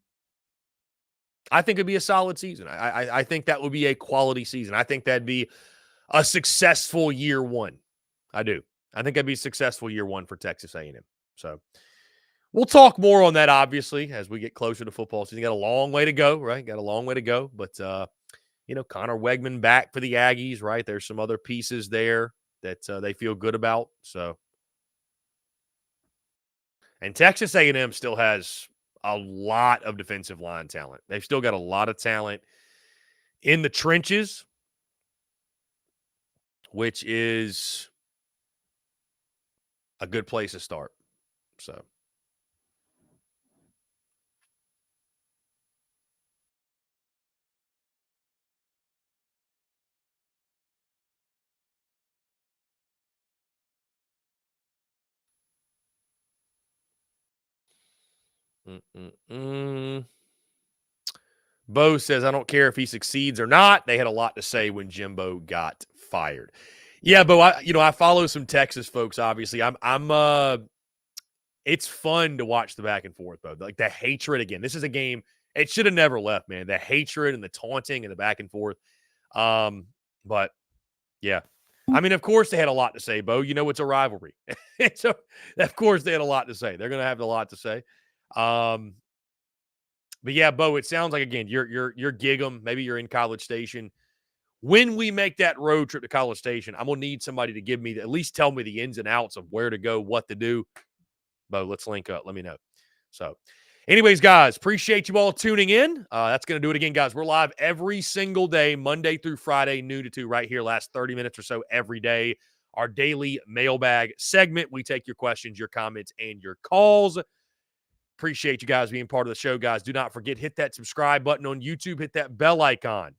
I think it'd be a solid season. I think that would be a quality season. I think that'd be a successful year one. I do. I think that'd be a successful year one for Texas A&M. So we'll talk more on that, obviously, as we get closer to football season. Got a long way to go, right? Got a long way to go. But, you know, Connor Wegman back for the Aggies, right? There's some other pieces there that they feel good about. So, and Texas A&M still has a lot of defensive line talent. They've still got a lot of talent in the trenches, which is a good place to start. So, Bo says, I don't care if he succeeds or not. They had a lot to say when Jimbo got fired. Yeah, Bo, I follow some Texas folks, obviously. It's fun to watch the back and forth, Bo. Like the hatred again. This is a game, it should have never left, man. The hatred and the taunting and the back and forth. But yeah. I mean, of course they had a lot to say, Bo. You know it's a rivalry. So of course they had a lot to say. They're gonna have a lot to say. But yeah, Bo, it sounds like again, you're gig 'em. Maybe you're in College Station. When we make that road trip to College Station, I'm gonna need somebody to give me at least tell me the ins and outs of where to go, what to do. Bo, let's link up. Let me know. So Anyways, guys, appreciate you all tuning in. That's going to do it again, guys. We're live every single day, Monday through Friday, noon to 2, right here, last 30 minutes or so every day. Our daily mailbag segment. We take your questions, your comments, and your calls. Appreciate you guys being part of the show, guys. Do not forget, hit that subscribe button on YouTube. Hit that bell icon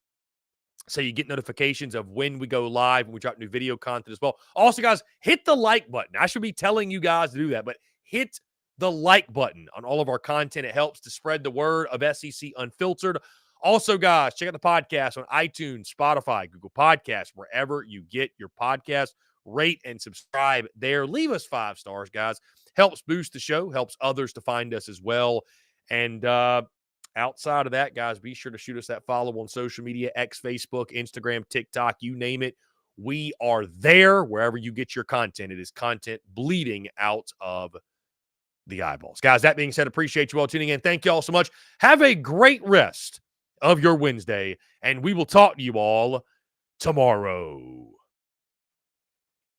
so you get notifications of when we go live and we drop new video content as well. Also, guys, hit the like button. I should be telling you guys to do that, but hit the like button on all of our content. It helps to spread the word of SEC Unfiltered. Also, guys, check out the podcast on iTunes, Spotify, Google Podcasts, wherever you get your podcast. Rate and subscribe there. Leave us 5 stars, guys. Helps boost the show, helps others to find us as well. And outside of that, guys, be sure to shoot us that follow on social media, X, Facebook, Instagram, TikTok, you name it. We are there wherever you get your content. It is content bleeding out of the eyeballs. Guys, that being said, appreciate you all tuning in. Thank you all so much. Have a great rest of your Wednesday, and we will talk to you all tomorrow.